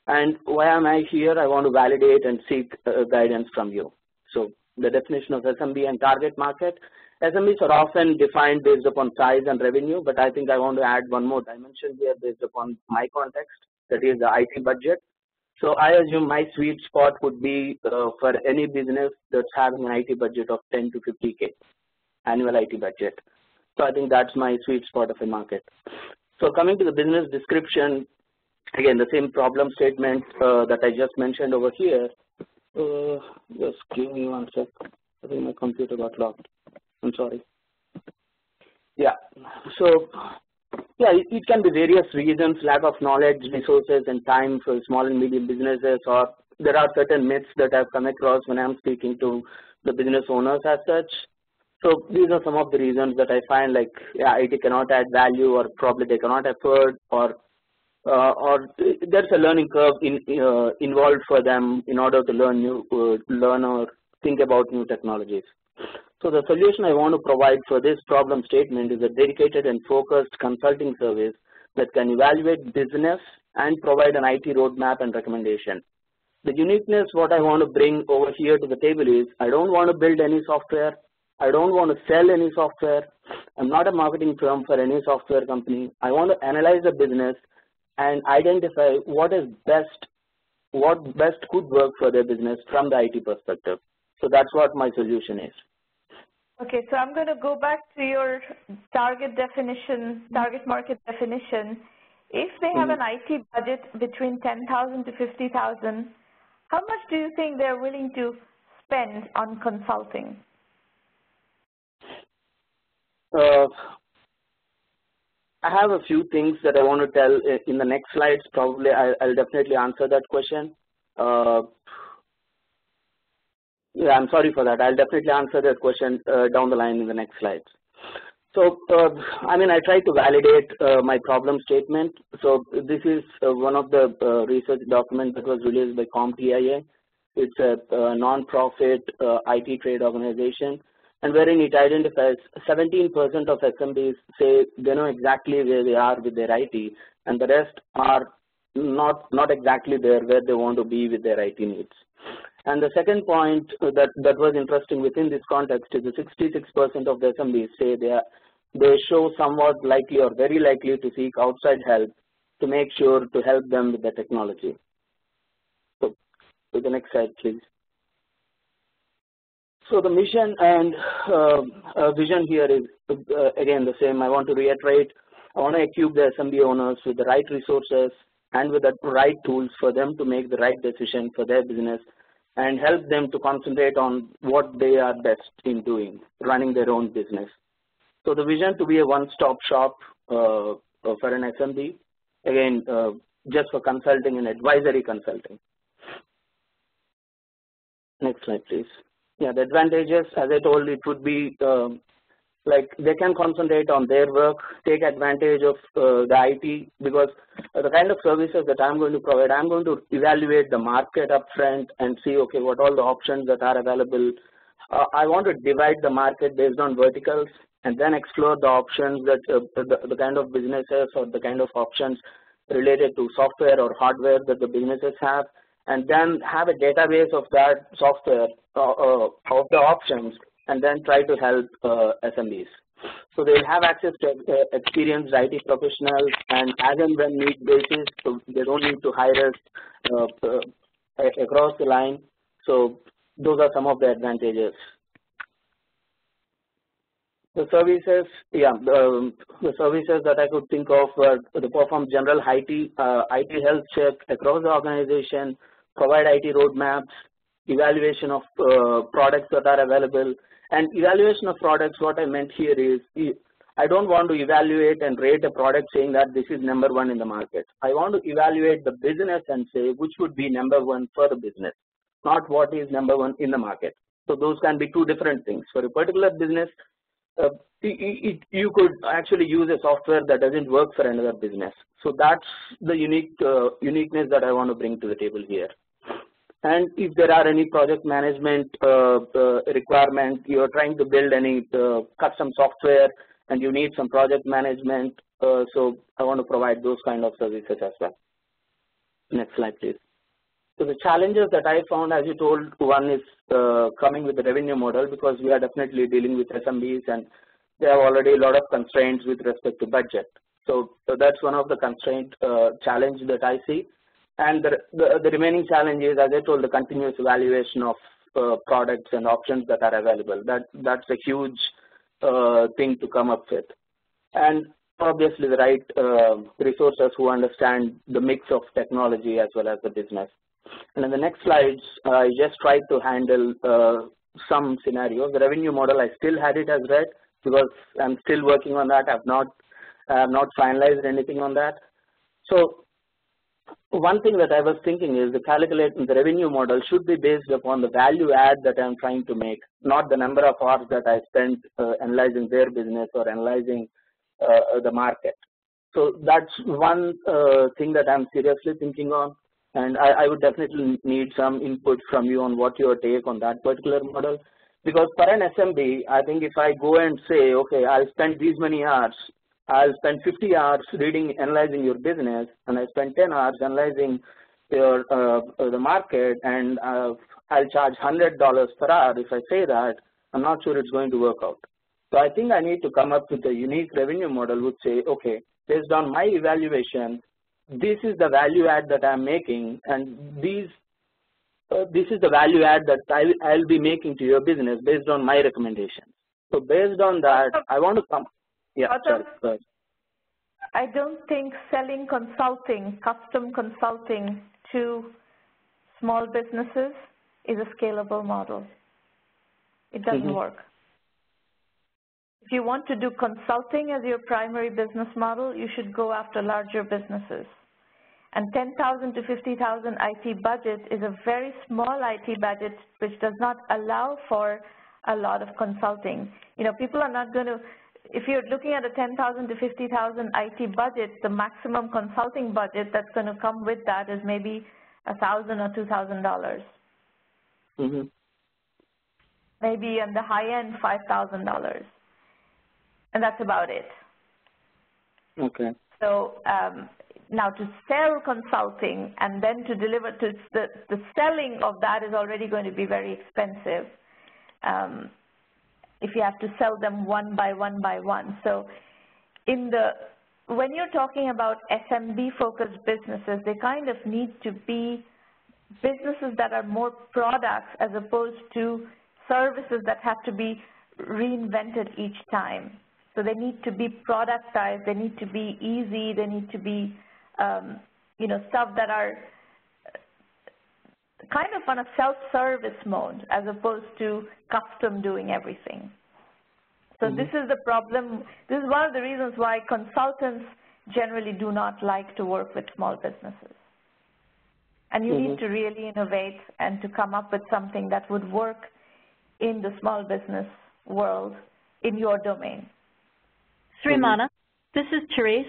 And why am I here? I want to validate and seek guidance from you. So the definition of SMB and target market. SMBs are often defined based upon size and revenue, but I think I want to add one more dimension here based upon my context, that is the IT budget. So I assume my sweet spot would be for any business that's having an IT budget of 10 to 50K, annual IT budget. So I think that's my sweet spot of a market. So coming to the business description, again, the same problem statement that I just mentioned over here. Just give me one sec. I think my computer got locked. I'm sorry. Yeah. So, yeah, it can be various reasons, lack of knowledge, resources, and time for small and medium businesses, or there are certain myths that I've come across when I'm speaking to the business owners as such. So these are some of the reasons that I find, like, yeah, IT cannot add value, or probably they cannot afford, or there's a learning curve involved for them in order to learn or think about new technologies. So the solution I want to provide for this problem statement is a dedicated and focused consulting service that can evaluate business and provide an IT roadmap and recommendation. The uniqueness what I want to bring over here to the table is I don't want to build any software. I don't want to sell any software. I'm not a marketing firm for any software company. I want to analyze the business and identify what best could work for their business from the IT perspective. So that's what my solution is. Okay, so I'm going to go back to your target market definition. If they have an IT budget between 10,000 to 50,000, how much do you think they're willing to spend on consulting? I have a few things that I want to tell in the next slides. Probably I'll definitely answer that question. Yeah, I'm sorry for that. I'll definitely answer that question down the line in the next slides. So, I mean, I tried to validate my problem statement. So this is one of the research documents that was released by CompTIA. It's a non-profit IT trade organization, and wherein it identifies 17% of SMBs say they know exactly where they are with their IT, and the rest are not exactly there where they want to be with their IT needs. And the second point that was interesting within this context is the 66% of the SMBs say they show somewhat likely or very likely to seek outside help to make sure to help them with the technology. So, to the next slide, please. So the mission and vision here is again the same. I want to reiterate. I want to equip the SMB owners with the right resources and with the right tools for them to make the right decision for their business, and help them to concentrate on what they are best in doing, running their own business. So the vision to be a one-stop shop for an SMB, again, just for consulting and advisory consulting. Next slide, please. Yeah, the advantages, as I told, it would be like they can concentrate on their work, take advantage of the IT, because the kind of services that I'm going to provide, I'm going to evaluate the market upfront and see, okay, what all the options that are available. I want to divide the market based on verticals and then explore the options that the kind of businesses or the kind of options related to software or hardware that the businesses have, and then have a database of that software, of the options, and then try to help SMBs. So they'll have access to experienced IT professionals, and as and when need basis, so they don't need to hire us across the line. So those are some of the advantages. The services, the services that I could think of were to perform general IT health check across the organization, provide IT roadmaps, evaluation of products that are available. And evaluation of products, what I meant here is, I don't want to evaluate and rate a product saying that this is #1 in the market. I want to evaluate the business and say which would be #1 for the business, not what is #1 in the market. So those can be two different things. For a particular business, you could actually use a software that doesn't work for another business. So that's the uniqueness that I want to bring to the table here. And if there are any project management requirement, you're trying to build any custom software and you need some project management, so I want to provide those kind of services as well. Next slide, please. So the challenges that I found, as you told, one is coming with the revenue model, because we are definitely dealing with SMBs and they have already a lot of constraints with respect to budget. So that's one of the constraint challenge that I see. And the remaining challenge is, as I told, the continuous evaluation of products and options that are available. That's a huge thing to come up with. And obviously the right resources who understand the mix of technology as well as the business. And in the next slides, I just tried to handle some scenarios. The revenue model, I still had it as red because I'm still working on that. I have not finalized anything on that. So one thing that I was thinking is the revenue model should be based upon the value add that I'm trying to make, not the number of hours that I spent analyzing their business or analyzing the market. So that's one thing that I'm seriously thinking on, and I would definitely need some input from you on what your take on that particular model. Because for an SMB, I think if I go and say, okay, I'll spend these many hours, I'll spend 50 hours analyzing your business, and I spend 10 hours analyzing your the market, and I'll charge $100 per hour. If I say that, I'm not sure it's going to work out. So I think I need to come up with a unique revenue model which say, okay, based on my evaluation, this is the value add that I'm making, and this is the value add that I'll be making to your business based on my recommendations. So based on that, I want to come. Yeah, sorry. I don't think selling consulting, custom consulting to small businesses is a scalable model. It doesn't work. If you want to do consulting as your primary business model, you should go after larger businesses. And 10,000 to 50,000 IT budget is a very small IT budget which does not allow for a lot of consulting. You know, people are not going to, if you're looking at a 10,000 to 50,000 IT budget, the maximum consulting budget that's going to come with that is maybe $1,000 or $2,000. Maybe on the high end, $5,000. And that's about it. Okay. So now to sell consulting and then to deliver to the selling of that is already going to be very expensive if you have to sell them one by one by one. So when you're talking about SMB-focused businesses, they kind of need to be businesses that are more products as opposed to services that have to be reinvented each time. So they need to be productized, they need to be easy, they need to be, stuff that are kind of on a self-service mode as opposed to custom doing everything. So this is the problem. This is one of the reasons why consultants generally do not like to work with small businesses. And you need to really innovate and to come up with something that would work in the small business world in your domain. Srimana, this is Therese.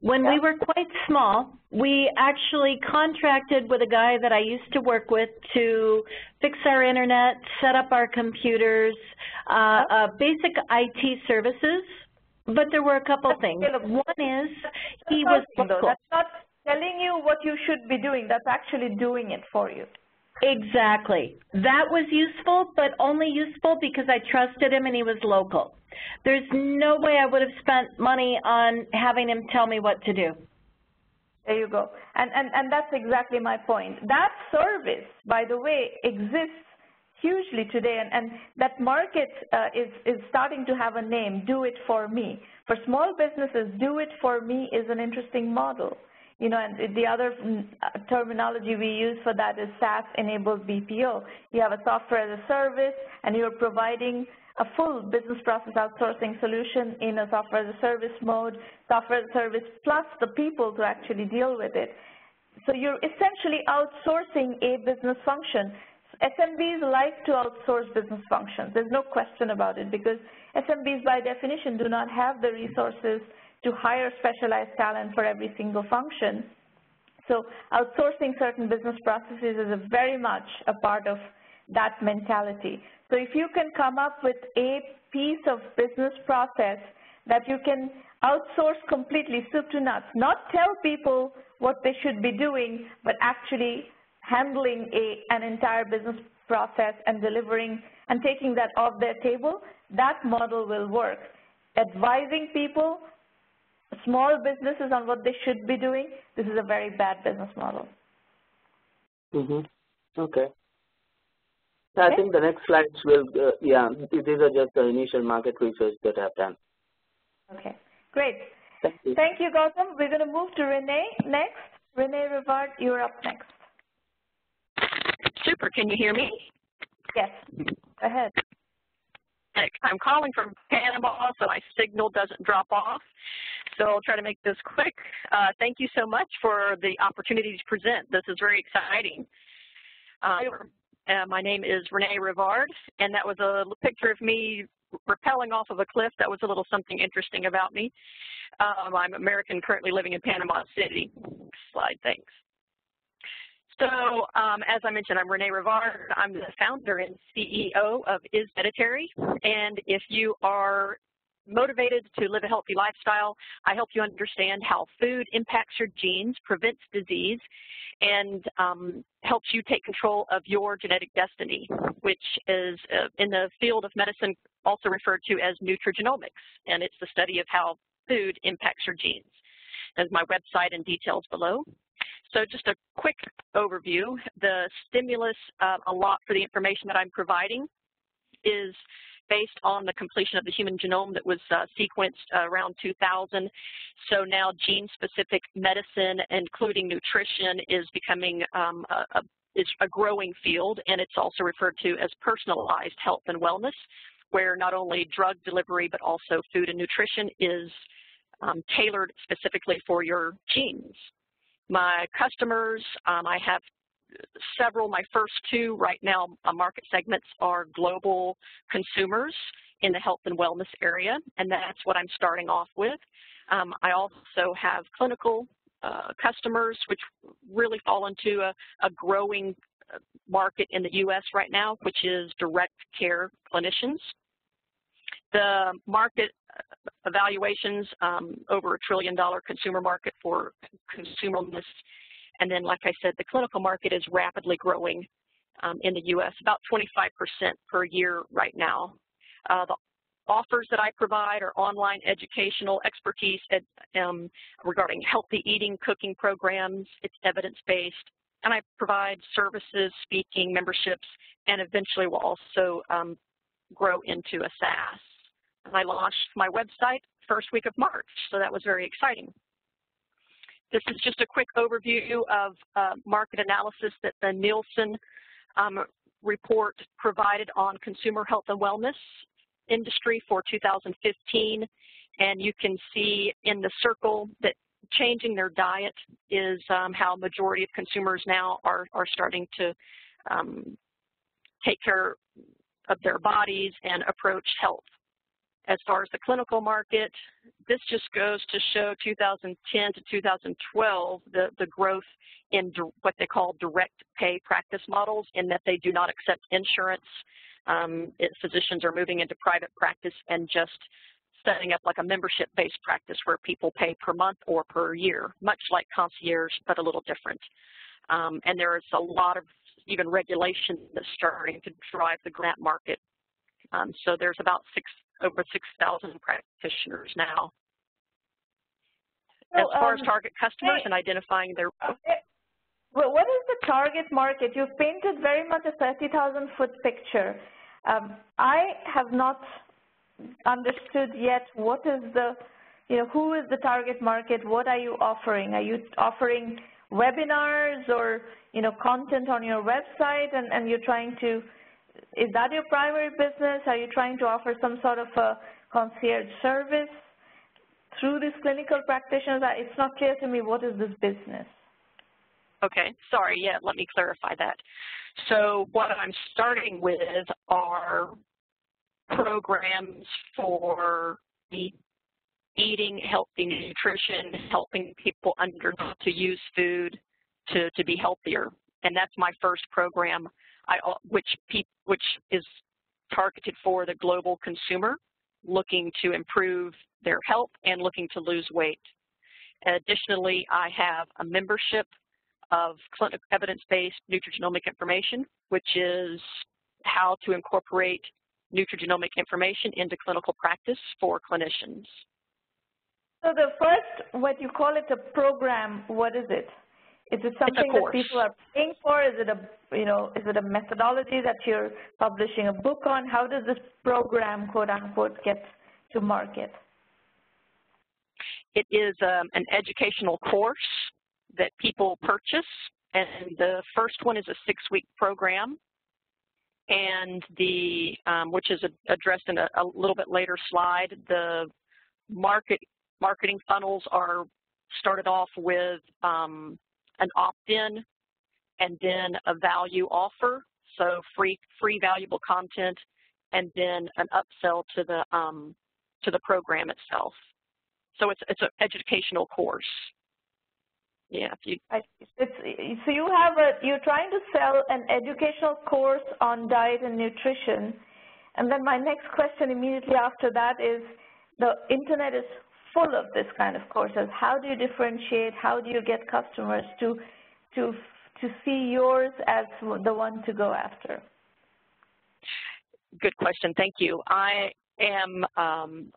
When we were quite small, we actually contracted with a guy that I used to work with to fix our internet, set up our computers, basic IT services, but there were a couple things. One is he was local. telling you what you should be doing. That's actually doing it for you. Exactly. That was useful, but only useful because I trusted him and he was local. There's no way I would have spent money on having him tell me what to do. There you go. And that's exactly my point. That service, by the way, exists hugely today, and that market is starting to have a name, do it for me. For small businesses, do it for me is an interesting model. You know, and the other terminology we use for that is SaaS-enabled BPO. You have a software as a service, and you're providing a full business process outsourcing solution in a software as a service mode, software as a service plus the people to actually deal with it. So you're essentially outsourcing a business function. SMBs like to outsource business functions. There's no question about it, because SMBs by definition do not have the resources to hire specialized talent for every single function. So outsourcing certain business processes is very much a part of that mentality. So if you can come up with a piece of business process that you can outsource completely, soup to nuts, not tell people what they should be doing, but actually handling an entire business process and delivering and taking that off their table, that model will work. Advising people, small businesses, on what they should be doing, this is a very bad business model. Okay. I think the next slides will, yeah, these are just the initial market research that I've done. Okay, great. Thank you. Thank you, Gautam. We're going to move to Renee next. Renee Rivard, you're up next. Super. Can you hear me? Yes. Go ahead. I'm calling from Panama, so my signal doesn't drop off. So I'll try to make this quick. Thank you so much for the opportunity to present. This is very exciting. My name is Renee Rivard, and that was a picture of me rappelling off of a cliff. That was a little something interesting about me. I'm American, currently living in Panama City. Slide, thanks. So as I mentioned, I'm Renee Rivard. I'm the founder and CEO of Is Meditary, and if you are motivated to live a healthy lifestyle, I help you understand how food impacts your genes, prevents disease, and helps you take control of your genetic destiny, which is in the field of medicine also referred to as nutrigenomics, and it's the study of how food impacts your genes. There's my website and details below. So just a quick overview. The stimulus a lot for the information that I'm providing is based on the completion of the human genome that was sequenced around 2000. So now gene-specific medicine, including nutrition, is becoming a growing field, and it's also referred to as personalized health and wellness, where not only drug delivery but also food and nutrition is tailored specifically for your genes. My customers, I have several. My first two right now market segments are global consumers in the health and wellness area, and that's what I'm starting off with. I also have clinical customers, which really fall into a growing market in the U.S. right now, which is direct care clinicians. The market evaluations, over $1 trillion consumer market for consumer wellness. And then, like I said, the clinical market is rapidly growing in the U.S., about 25% per year right now. The offers that I provide are online educational expertise regarding healthy eating, cooking programs. It's evidence-based. And I provide services, speaking, memberships, and eventually will also grow into a SaaS. And I launched my website first week of March, so that was very exciting. This is just a quick overview of market analysis that the Nielsen report provided on consumer health and wellness industry for 2015. And you can see in the circle that changing their diet is how majority of consumers now are starting to take care of their bodies and approach health. As far as the clinical market, this just goes to show 2010 to 2012, the growth in what they call direct pay practice models, in that they do not accept insurance. Physicians are moving into private practice and just setting up like a membership-based practice where people pay per month or per year, much like concierge, but a little different. And there's a lot of even regulation that's starting to drive the grant market. So there's about over 6,000 practitioners now. So, as far as target customers and identifying their... Well, what is the target market? You've painted very much a 30,000-foot picture. I have not understood yet what is the, who is the target market? What are you offering? Are you offering webinars or, content on your website and you're trying to, is that your primary business? Are you trying to offer some sort of a concierge service through these clinical practitioners? It's not clear to me, what is this business? Okay, sorry, yeah, let me clarify that. So what I'm starting with are programs for eating healthy nutrition, helping people understand how to use food to be healthier. And that's my first program, which is targeted for the global consumer looking to improve their health and looking to lose weight. Additionally, I have a membership of clinical evidence-based nutrigenomic information, which is how to incorporate nutrigenomic information into clinical practice for clinicians. So the first, what you call it a program, what is it? Is it something that people are paying for? Is it a methodology that you're publishing a book on? How does this program, quote unquote, get to market? It is an educational course that people purchase, and the first one is a 6-week program, and which is addressed in a little bit later slide. The marketing funnels are started off with an opt-in and then a value offer, so free valuable content, and then an upsell to the program itself. So it's an educational course. Yeah. So you're trying to sell an educational course on diet and nutrition, and then my next question immediately after that is, the internet is full of this kind of courses. How do you differentiate? How do you get customers to see yours as the one to go after? Good question. Thank you. I am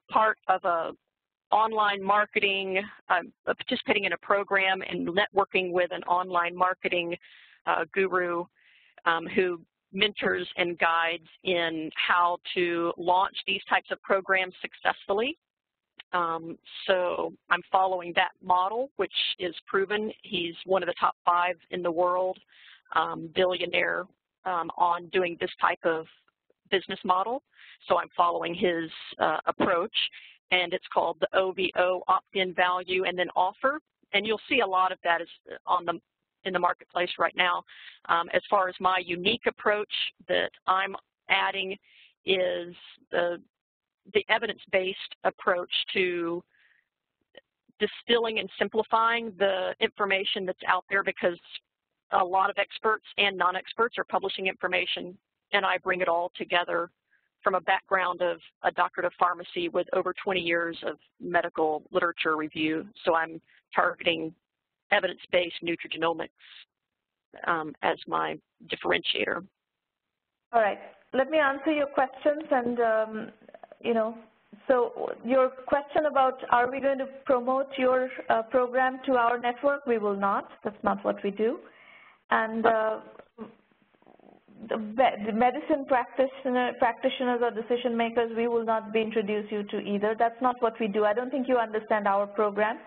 part of a online marketing, participating in a program and networking with an online marketing guru who mentors and guides in how to launch these types of programs successfully. So I'm following that model, which is proven. He's one of the top 5 in the world, billionaire on doing this type of business model. So I'm following his approach. And it's called the OVO, opt-in, value, and then offer. And you'll see a lot of that is in the marketplace right now. As far as my unique approach that I'm adding is the evidence-based approach to distilling and simplifying the information that's out there, because a lot of experts and non-experts are publishing information, and I bring it all together from a background of a doctorate of pharmacy with over 20 years of medical literature review. So I'm targeting evidence-based nutrigenomics as my differentiator. All right. Let me answer your questions. And, so your question about, are we going to promote your program to our network? We will not. That's not what we do. And the medicine practitioners or decision makers, we will not be introduce you to either. That's not what we do. I don't think you understand our program.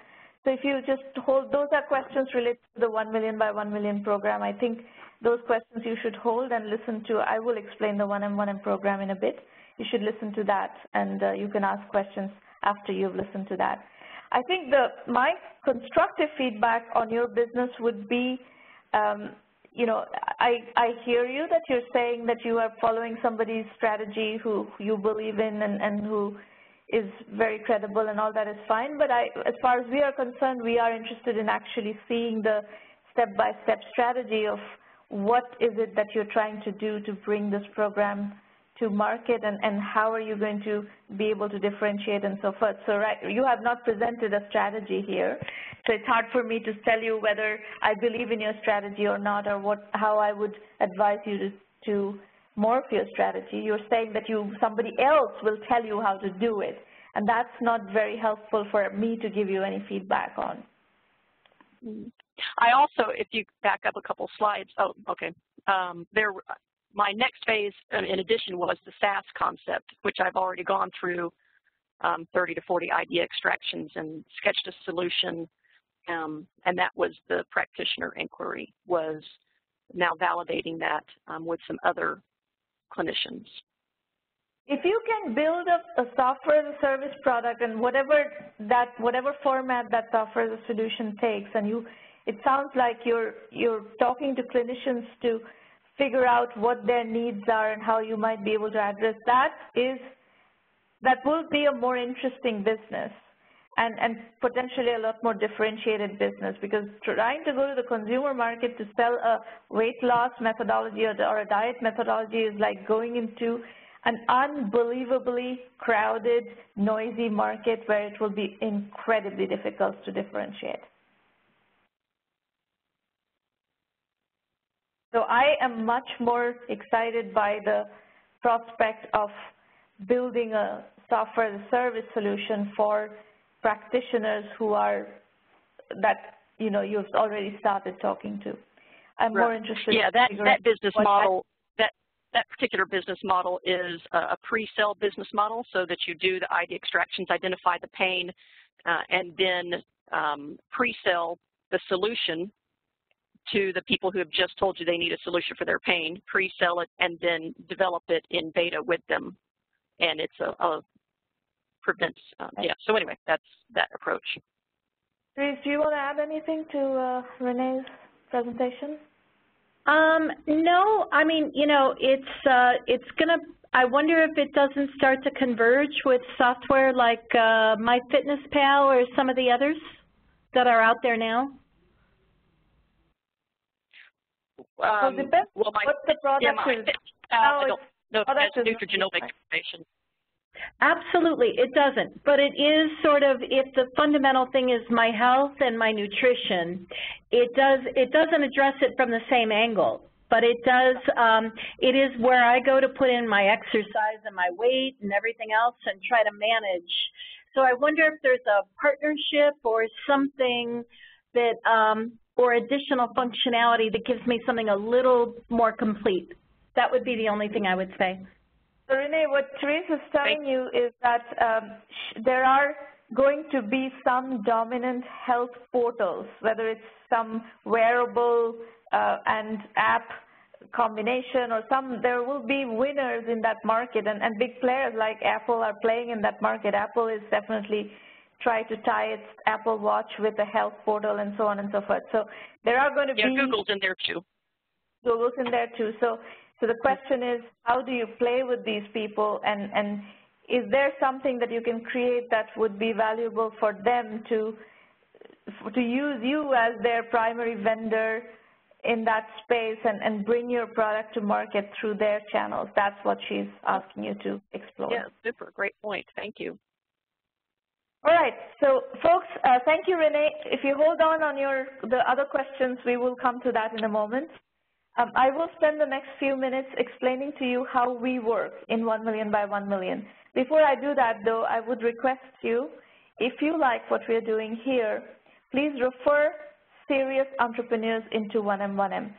So if you just hold, those are questions related to the 1 million by 1 million program. I think those questions you should hold and listen to. I will explain the 1M1M program in a bit. You should listen to that, and you can ask questions after you've listened to that. I think my constructive feedback on your business would be, I hear you that you're saying that you are following somebody's strategy who you believe in and who is very credible, and all that is fine. But as far as we are concerned, we are interested in actually seeing the step-by-step strategy of what is it that you're trying to do to bring this program to market, and how are you going to be able to differentiate and so forth. So you have not presented a strategy here, so it's hard for me to tell you whether I believe in your strategy or not, or how I would advise you to morph your strategy. You're saying that somebody else will tell you how to do it, and that's not very helpful for me to give you any feedback on. I also, if you back up a couple slides, my next phase, in addition, was the SaaS concept, which I've already gone through 30 to 40 idea extractions and sketched a solution, and that was the practitioner inquiry, was now validating that with some other clinicians. If you can build a software as a service product, and whatever format that software as a solution takes, and it sounds like you're talking to clinicians to figure out what their needs are and how you might be able to address that, will be a more interesting business and potentially a lot more differentiated business, because trying to go to the consumer market to sell a weight loss methodology or a diet methodology is like going into an unbelievably crowded, noisy market where it will be incredibly difficult to differentiate. So I am much more excited by the prospect of building a software as a service solution for practitioners you've already started talking to. I'm more interested. Yeah, that business model. That particular business model is a pre-sale business model, so that you do the idea extractions, identify the pain, and then pre-sell the solution to the people who have just told you they need a solution for their pain, pre-sell it, and then develop it in beta with them. And it's prevents, so anyway, that's that approach. Therese, do you want to add anything to Renee's presentation? No, I mean, it's gonna, I wonder if it doesn't start to converge with software like MyFitnessPal or some of the others that are out there now. Well, depends what the product is. I don't know if that's nutrigenomic information. Absolutely, it doesn't. But it is sort of, if the fundamental thing is my health and my nutrition, it doesn't address it from the same angle. But it does, it is where I go to put in my exercise and my weight and everything else and try to manage. So I wonder if there's a partnership or something that, or additional functionality that gives me something a little more complete. That would be the only thing I would say. So Renee, what Therese is telling you is that there are going to be some dominant health portals, whether it's some wearable and app combination or there will be winners in that market, and big players like Apple are playing in that market. Apple is definitely trying to tie its Apple Watch with a health portal and so on and so forth. So there are going to be... Google's in there too. Google's in there too. So the question is, how do you play with these people, and is there something that you can create that would be valuable for them to use you as their primary vendor in that space and bring your product to market through their channels? That's what she's asking you to explore. Yeah, super, great point. Thank you. All right, so folks, thank you, Renee. If you hold on the other questions, we will come to that in a moment. I will spend the next few minutes explaining to you how we work in 1 million by 1 million. Before I do that, though, I would request you, if you like what we're doing here, please refer serious entrepreneurs into 1M1M.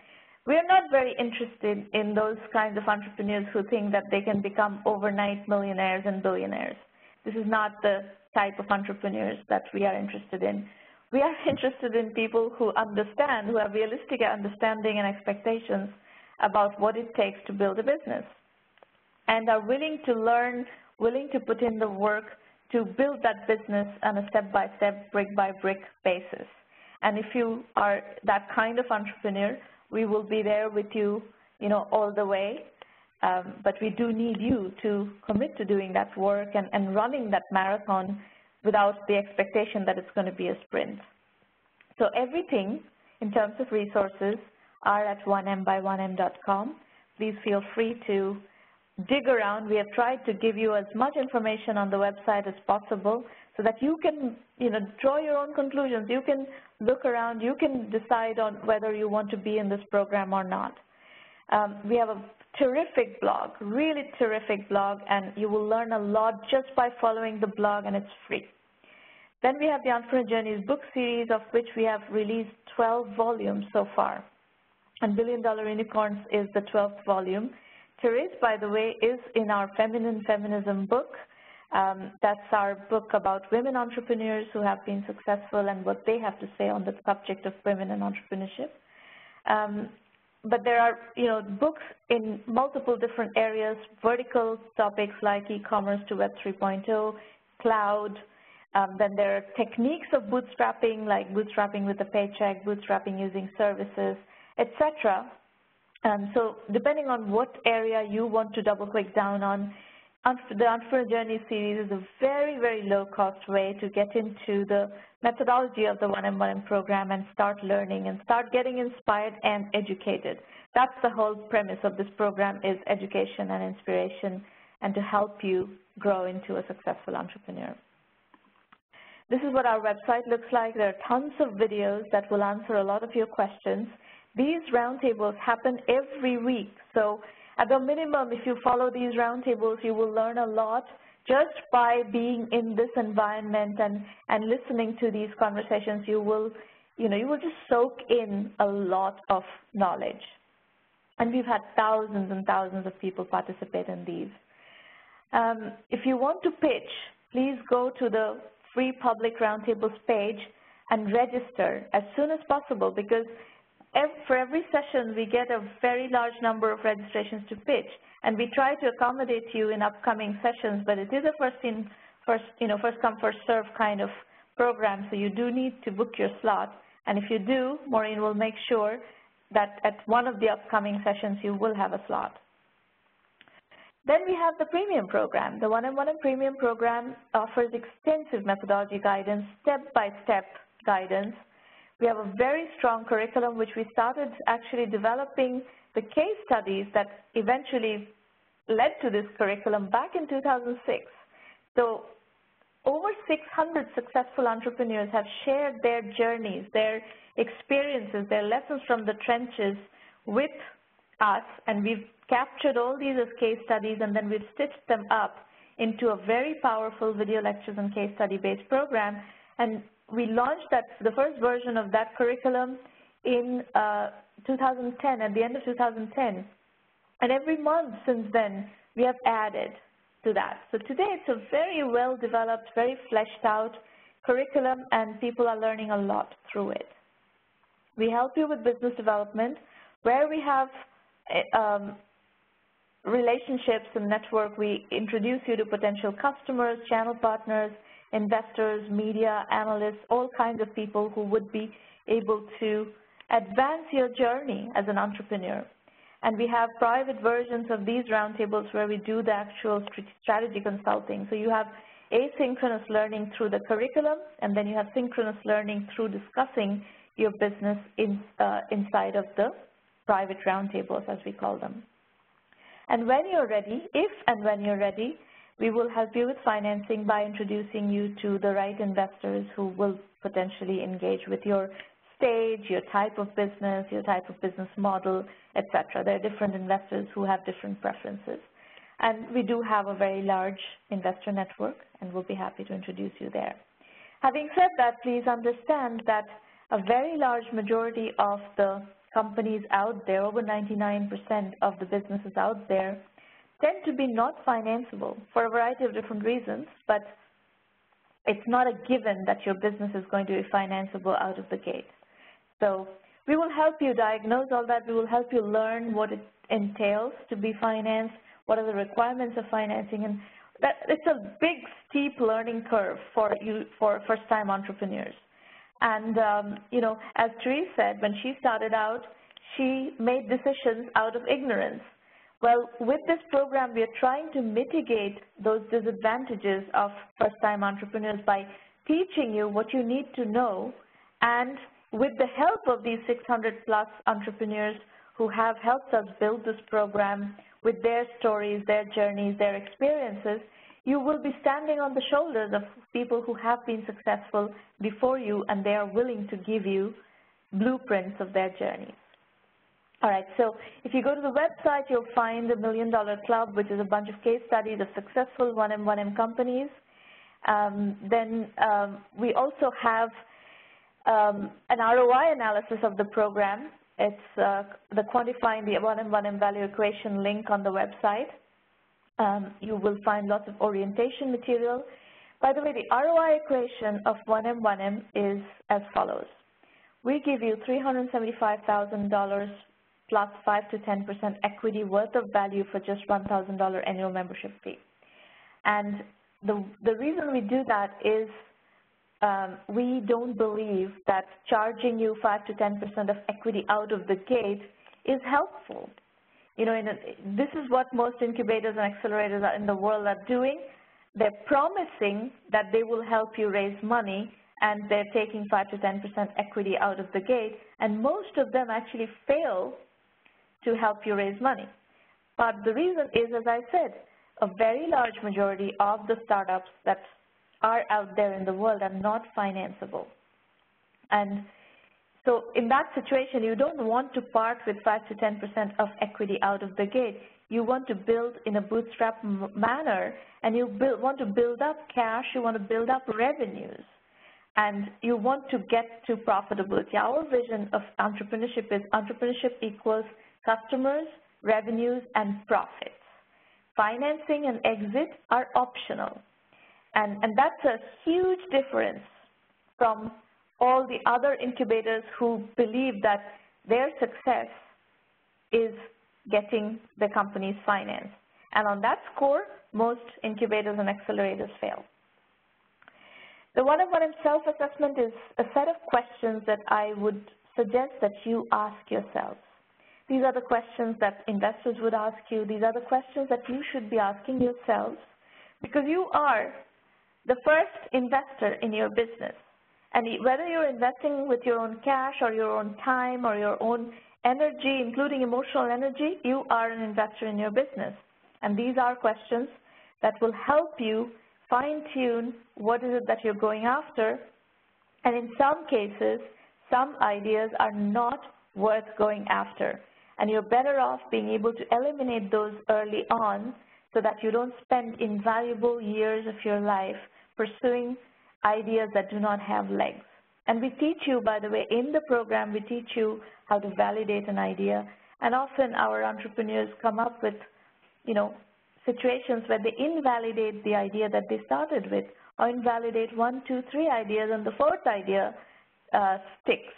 We're not very interested in those kinds of entrepreneurs who think that they can become overnight millionaires and billionaires. This is not the type of entrepreneurs that we are interested in. We are interested in people who understand, who have realistic understanding and expectations about what it takes to build a business, and are willing to learn, willing to put in the work to build that business on a step-by-step, brick-by-brick basis. And if you are that kind of entrepreneur, we will be there with you, all the way. But we do need you to commit to doing that work and running that marathon without the expectation that it's going to be a sprint. So everything in terms of resources are at 1mby1m.com. Please feel free to dig around. We have tried to give you as much information on the website as possible so that you can, draw your own conclusions. You can look around. You can decide on whether you want to be in this program or not. We have a terrific blog, really terrific blog, and you will learn a lot just by following the blog, and it's free. Then we have the Entrepreneur Journeys book series, of which we have released 12 volumes so far. And $1 Billion Unicorns is the 12th volume. Therese, by the way, is in our Feminine Feminism book. That's our book about women entrepreneurs who have been successful and what they have to say on the subject of women and entrepreneurship. But there are, books in multiple different areas, vertical topics like e-commerce to Web 3.0, cloud. Then there are techniques of bootstrapping, like bootstrapping with a paycheck, bootstrapping using services, etc. So depending on what area you want to double-click down on, the Entrepreneur Journey series is a very, very low-cost way to get into the methodology of the 1M1M program and start learning and start getting inspired and educated. That's the whole premise of this program, is education and inspiration, and to help you grow into a successful entrepreneur. This is what our website looks like. There are tons of videos that will answer a lot of your questions. These roundtables happen every week. So at the minimum, if you follow these roundtables, you will learn a lot just by being in this environment and listening to these conversations. You will just soak in a lot of knowledge. And we've had thousands and thousands of people participate in these. If you want to pitch, please go to the free public roundtables page and register as soon as possible, because for every session we get a very large number of registrations to pitch, and we try to accommodate you in upcoming sessions, but it is a first come first serve kind of program, so you do need to book your slot. And if you do, Maureen will make sure that at one of the upcoming sessions you will have a slot. Then we have the premium program. The 1M1M premium program offers extensive methodology guidance, step-by-step guidance. We have a very strong curriculum, which we started actually developing the case studies that eventually led to this curriculum back in 2006. So over 600 successful entrepreneurs have shared their journeys, their experiences, their lessons from the trenches with us, and we've captured all these as case studies, and then we've stitched them up into a very powerful video lectures and case study-based program. And we launched the first version of that curriculum in 2010, at the end of 2010. And every month since then, we have added to that. So today it's a very well-developed, very fleshed out curriculum, and people are learning a lot through it. We help you with business development, where we have relationships and network. We introduce you to potential customers, channel partners, investors, media, analysts, all kinds of people who would be able to advance your journey as an entrepreneur. And we have private versions of these roundtables where we do the actual strategy consulting. So you have asynchronous learning through the curriculum, and then you have synchronous learning through discussing your business inside of the private roundtables, as we call them. And when you're ready, if and when you're ready, we will help you with financing by introducing you to the right investors who will potentially engage with your stage, your type of business model, etc. There are different investors who have different preferences. And we do have a very large investor network, and we'll be happy to introduce you there. Having said that, please understand that a very large majority of the companies out there, over 99% of the businesses out there, tend to be not financeable for a variety of different reasons, but it's not a given that your business is going to be financeable out of the gate. So we will help you diagnose all that. We will help you learn what it entails to be financed, what are the requirements of financing, and it's a big, steep learning curve for first-time entrepreneurs. And, as Therese said, when she started out, she made decisions out of ignorance. Well, with this program, we are trying to mitigate those disadvantages of first-time entrepreneurs by teaching you what you need to know, and with the help of these 600-plus entrepreneurs who have helped us build this program with their stories, their journeys, their experiences, you will be standing on the shoulders of people who have been successful before you, and they are willing to give you blueprints of their journeys. All right, so if you go to the website, you'll find the $1 Million Club, which is a bunch of case studies of successful 1M companies. We also have an ROI analysis of the program. It's the quantifying the 1M value equation link on the website. You will find lots of orientation material. By the way, the ROI equation of 1M is as follows. We give you $375,000 plus 5 to 10% equity worth of value for just $1,000 annual membership fee. And the reason we do that is we don't believe that charging you 5 to 10% of equity out of the gate is helpful. You know, this is what most incubators and accelerators in the world are doing. They're promising that they will help you raise money, and they're taking 5 to 10% equity out of the gate, and most of them actually fail to help you raise money. But the reason is, as I said, a very large majority of the startups that are out there in the world are not financeable. And so in that situation, you don't want to part with 5 to 10% of equity out of the gate. You want to build in a bootstrap manner, and you want to build up cash, you want to build up revenues, and you want to get to profitability. Our vision of entrepreneurship is entrepreneurship equals customers, revenues, and profits. Financing and exit are optional. And that's a huge difference from all the other incubators who believe that their success is getting the companies financed. And on that score, most incubators and accelerators fail. The 1M self-assessment is a set of questions that I would suggest that you ask yourselves. These are the questions that investors would ask you. These are the questions that you should be asking yourselves, because you are the first investor in your business. And whether you're investing with your own cash or your own time or your own energy, including emotional energy, you are an investor in your business. And these are questions that will help you fine-tune what is it that you're going after. And in some cases, some ideas are not worth going after. And you're better off being able to eliminate those early on so that you don't spend invaluable years of your life pursuing ideas that do not have legs. And we teach you, by the way, in the program, we teach you how to validate an idea. And often our entrepreneurs come up with, you know, situations where they invalidate the idea that they started with, or invalidate 1, 2, 3 ideas, and the 4th idea sticks.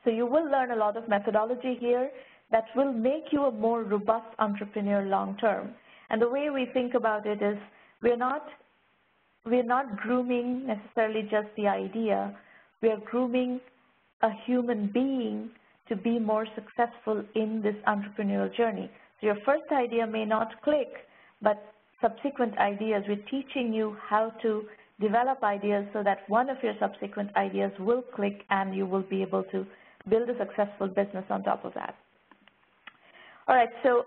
So you will learn a lot of methodology here that will make you a more robust entrepreneur long term. And the way we think about it is we're not grooming necessarily just the idea. We are grooming a human being to be more successful in this entrepreneurial journey. So your first idea may not click, but subsequent ideas, we're teaching you how to develop ideas so that one of your subsequent ideas will click and you will be able to build a successful business on top of that. All right, so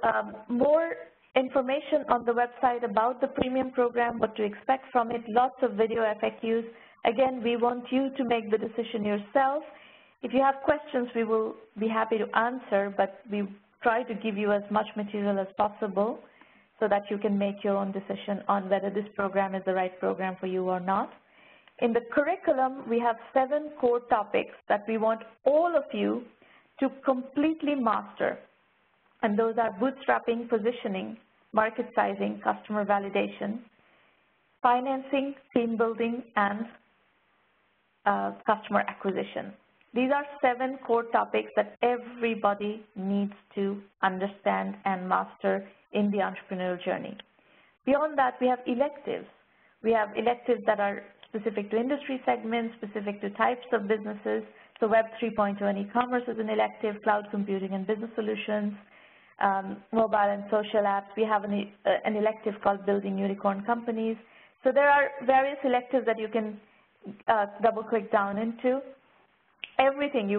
more information on the website about the premium program, what to expect from it, lots of video FAQs. Again, we want you to make the decision yourself. If you have questions, we will be happy to answer, but we try to give you as much material as possible so that you can make your own decision on whether this program is the right program for you or not. In the curriculum, we have 7 core topics that we want all of you to completely master. And those are bootstrapping, positioning, market sizing, customer validation, financing, team building, and customer acquisition. These are 7 core topics that everybody needs to understand and master in the entrepreneurial journey. Beyond that, we have electives. We have electives that are specific to industry segments, specific to types of businesses. So Web 3.0 and e-commerce is an elective, cloud computing and business solutions, mobile and social apps. We have an elective called building unicorn companies. So there are various electives that you can double-click down into. everything.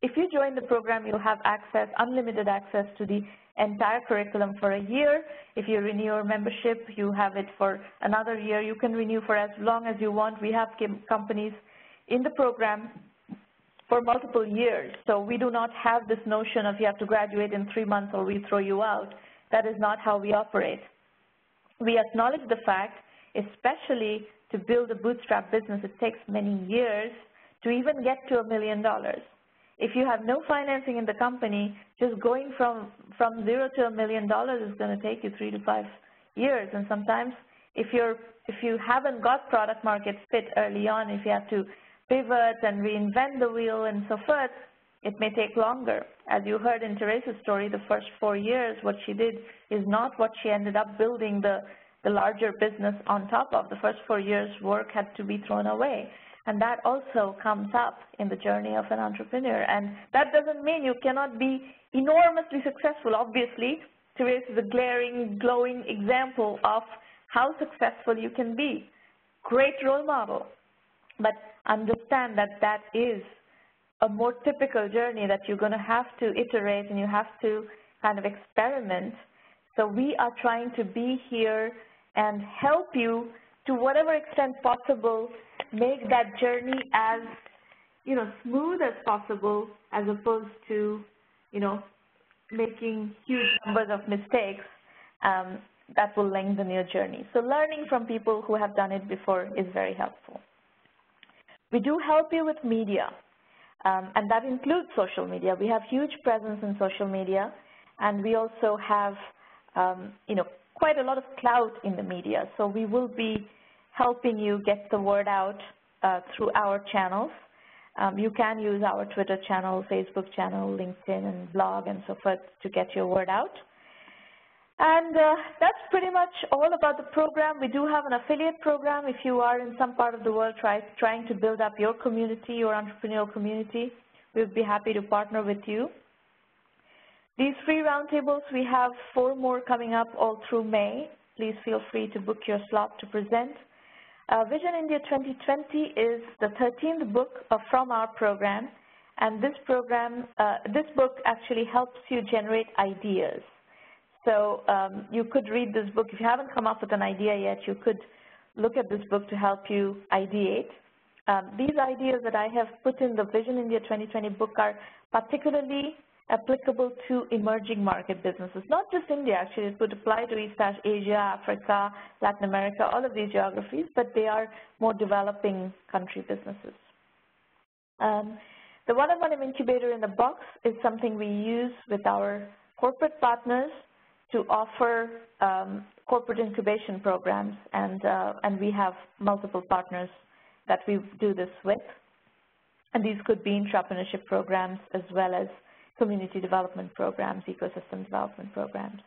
If you join the program, you'll have access, unlimited access to the entire curriculum for a year. If you renew your membership, you have it for another year. You can renew for as long as you want. We have companies in the program for multiple years. So we do not have this notion of you have to graduate in 3 months or we throw you out. That is not how we operate. We acknowledge the fact, especially to build a bootstrap business, it takes many years to even get to $1 million. If you have no financing in the company, just going from 0 to $1 million is going to take you 3 to 5 years. And sometimes if you haven't got product market fit early on, if you have to pivot and reinvent the wheel and so forth, it may take longer. As you heard in Therese's story, the first 4 years, what she did is not what she ended up building the larger business on top of. The first 4 years' work had to be thrown away. And that also comes up in the journey of an entrepreneur. And that doesn't mean you cannot be enormously successful. Obviously, Therese is a glaring, glowing example of how successful you can be. Great role model. But understand that that is a more typical journey that you're going to have to iterate and you have to kind of experiment. So we are trying to be here and help you to whatever extent possible, make that journey as, smooth as possible, as opposed to, making huge numbers of mistakes that will lengthen your journey. So learning from people who have done it before is very helpful. We do help you with media, and that includes social media. We have huge presence in social media, and we also have, quite a lot of clout in the media. So we will be helping you get the word out through our channels. You can use our Twitter channel, Facebook channel, LinkedIn, and blog, and so forth to get your word out. And that's pretty much all about the program. We do have an affiliate program. If you are in some part of the world trying to build up your community, your entrepreneurial community, we'd be happy to partner with you. These free roundtables, we have 4 more coming up all through May. Please feel free to book your slot to present. Vision India 2020 is the 13th book from our program, and this book actually helps you generate ideas. So you could read this book. If you haven't come up with an idea yet, you could look at this book to help you ideate. These ideas that I have put in the Vision India 2020 book are particularly applicable to emerging market businesses, not just India. Actually, it would apply to East Asia, Africa, Latin America, all of these geographies, but they are more developing country businesses. The one-on-one incubator in the box is something we use with our corporate partners to offer corporate incubation programs, and we have multiple partners that we do this with. And these could be entrepreneurship programs as well as community development programs, ecosystem development programs.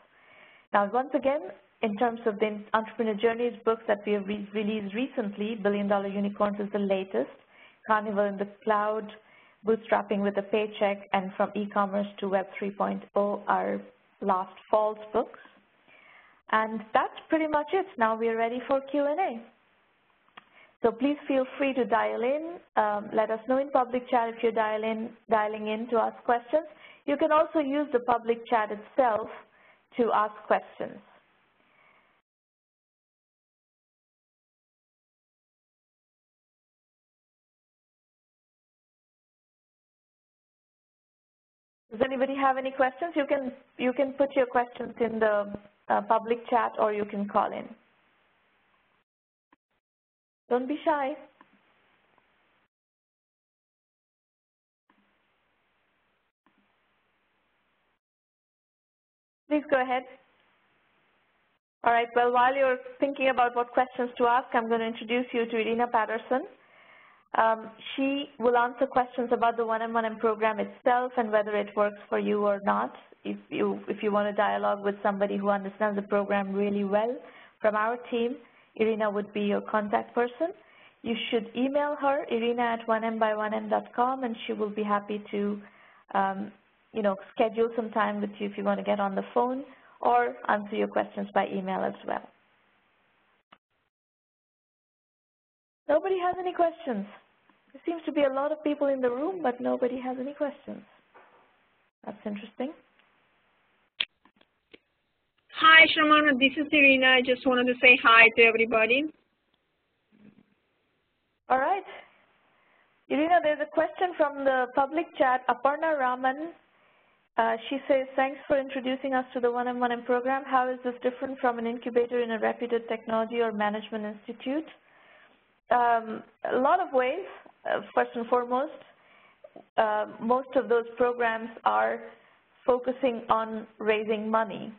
Now, once again, in terms of the Entrepreneur Journeys books that we have released recently, Billion Dollar Unicorns is the latest, Carnival in the Cloud, Bootstrapping with a Paycheck, and From E-Commerce to Web 3.0 are last fall's books. And that's pretty much it. Now we are ready for Q&A. So please feel free to dial in. Let us know in public chat if you're dialing in to ask questions. You can also use the public chat itself to ask questions. Does anybody have any questions? You can put your questions in the public chat, or you can call in. Don't be shy. Please go ahead. All right, well, while you're thinking about what questions to ask, I'm going to introduce you to Irina Patterson. She will answer questions about the one-on-one program itself and whether it works for you or not. If you want to dialogue with somebody who understands the program really well from our team, Irina would be your contact person. You should email her, irina@1mby1m.com, and she will be happy to, schedule some time with you if you want to get on the phone or answer your questions by email as well. Nobody has any questions. There seems to be a lot of people in the room, but nobody has any questions. That's interesting. Hi, Sharmana. This is Irina. I just wanted to say hi to everybody. All right. Irina, there's a question from the public chat. Aparna Raman, she says, thanks for introducing us to the 1M1M program. How is this different from an incubator in a reputed technology or management institute? A lot of ways. First and foremost, most of those programs are focusing on raising money.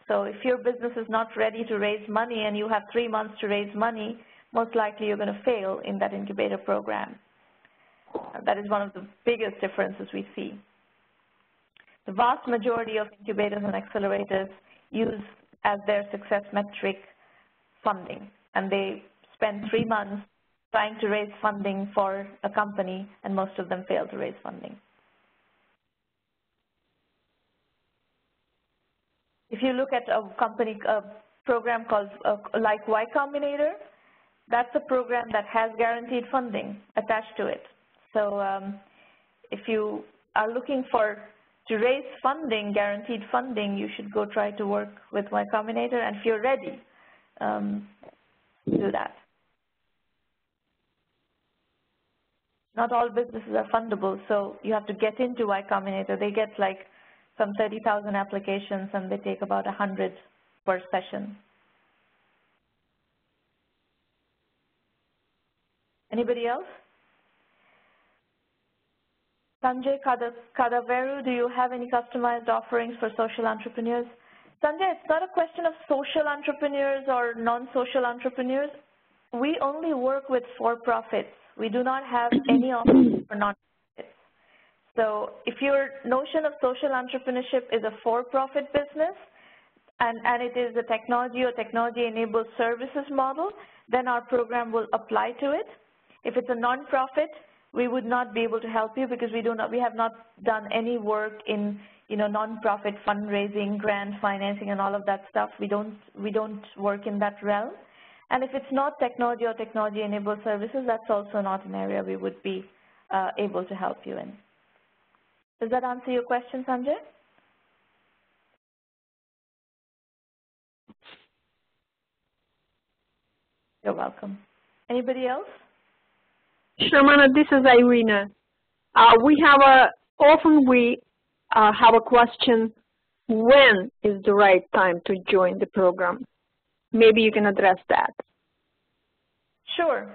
So if your business is not ready to raise money and you have 3 months to raise money, most likely you're going to fail in that incubator program. That is one of the biggest differences we see. The vast majority of incubators and accelerators use as their success metric funding, and they spend 3 months trying to raise funding for a company, and most of them fail to raise funding. If you look at a program called like Y Combinator, that's a program that has guaranteed funding attached to it. So if you are looking to raise funding, guaranteed funding, you should go try to work with Y Combinator, and if you're ready, do that. Not all businesses are fundable, so you have to get into Y Combinator. They get like some 30,000 applications, and they take about 100 per session. Anybody else? Sanjay Kadaveru, do you have any customized offerings for social entrepreneurs? Sanjay, it's not a question of social entrepreneurs or non-social entrepreneurs. We only work with for-profits. We do not have any offerings for non-profits. So if your notion of social entrepreneurship is a for-profit business and it is a technology or technology-enabled services model, then our program will apply to it. If it's a non-profit, we would not be able to help you because we have not done any work in non-profit fundraising, grant financing, and all of that stuff. We don't work in that realm. And if it's not technology or technology-enabled services, that's also not an area we would be able to help you in. Does that answer your question, Sanjay? You're welcome. Anybody else? Sharmana, this is Irina. Often we have a question, when is the right time to join the program? Maybe you can address that. Sure.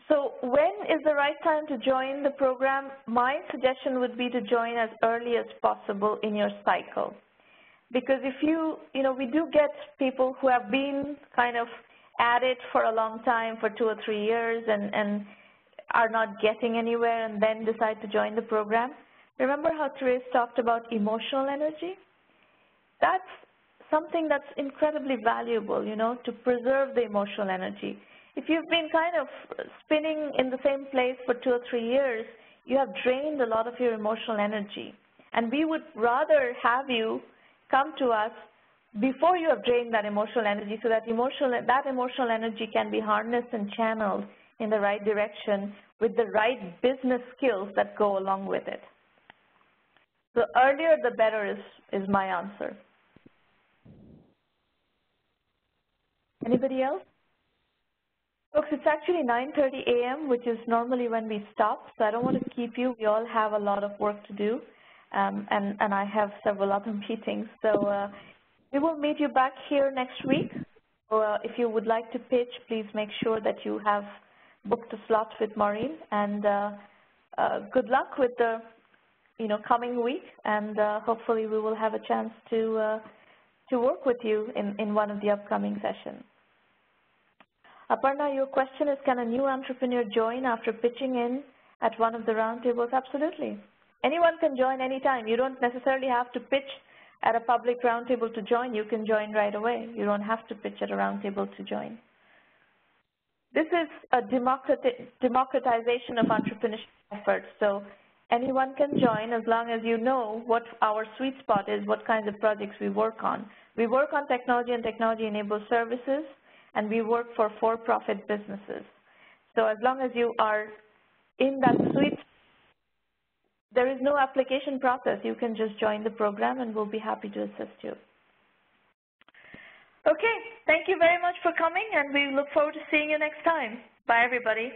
So when is the right time to join the program? My suggestion would be to join as early as possible in your cycle. Because if we do get people who have been kind of at it for a long time, for 2 or 3 years, and are not getting anywhere and then decide to join the program. Remember how Therese talked about emotional energy? That's something that's incredibly valuable, to preserve the emotional energy. If you've been kind of spinning in the same place for 2 or 3 years, you have drained a lot of your emotional energy. And we would rather have you come to us before you have drained that emotional energy so that emotional energy can be harnessed and channeled in the right direction with the right business skills that go along with it. The earlier the better is my answer. Anybody else? Folks, it's actually 9:30 a.m., which is normally when we stop, so I don't want to keep you. We all have a lot of work to do, and I have several other meetings. So we will meet you back here next week. If you would like to pitch, please make sure that you have booked a slot with Maureen, and good luck with the coming week, and hopefully we will have a chance to work with you in one of the upcoming sessions. Aparna, your question is, can a new entrepreneur join after pitching in at one of the roundtables? Absolutely. Anyone can join anytime. You don't necessarily have to pitch at a public roundtable to join. You can join right away. You don't have to pitch at a roundtable to join. This is a democratization of entrepreneurship efforts. So anyone can join as long as you know what our sweet spot is, what kinds of projects we work on. We work on technology and technology-enabled services, and we work for-profit businesses. So as long as you are in that suite, there is no application process. You can just join the program and we'll be happy to assist you. Okay, thank you very much for coming, and we look forward to seeing you next time. Bye, everybody.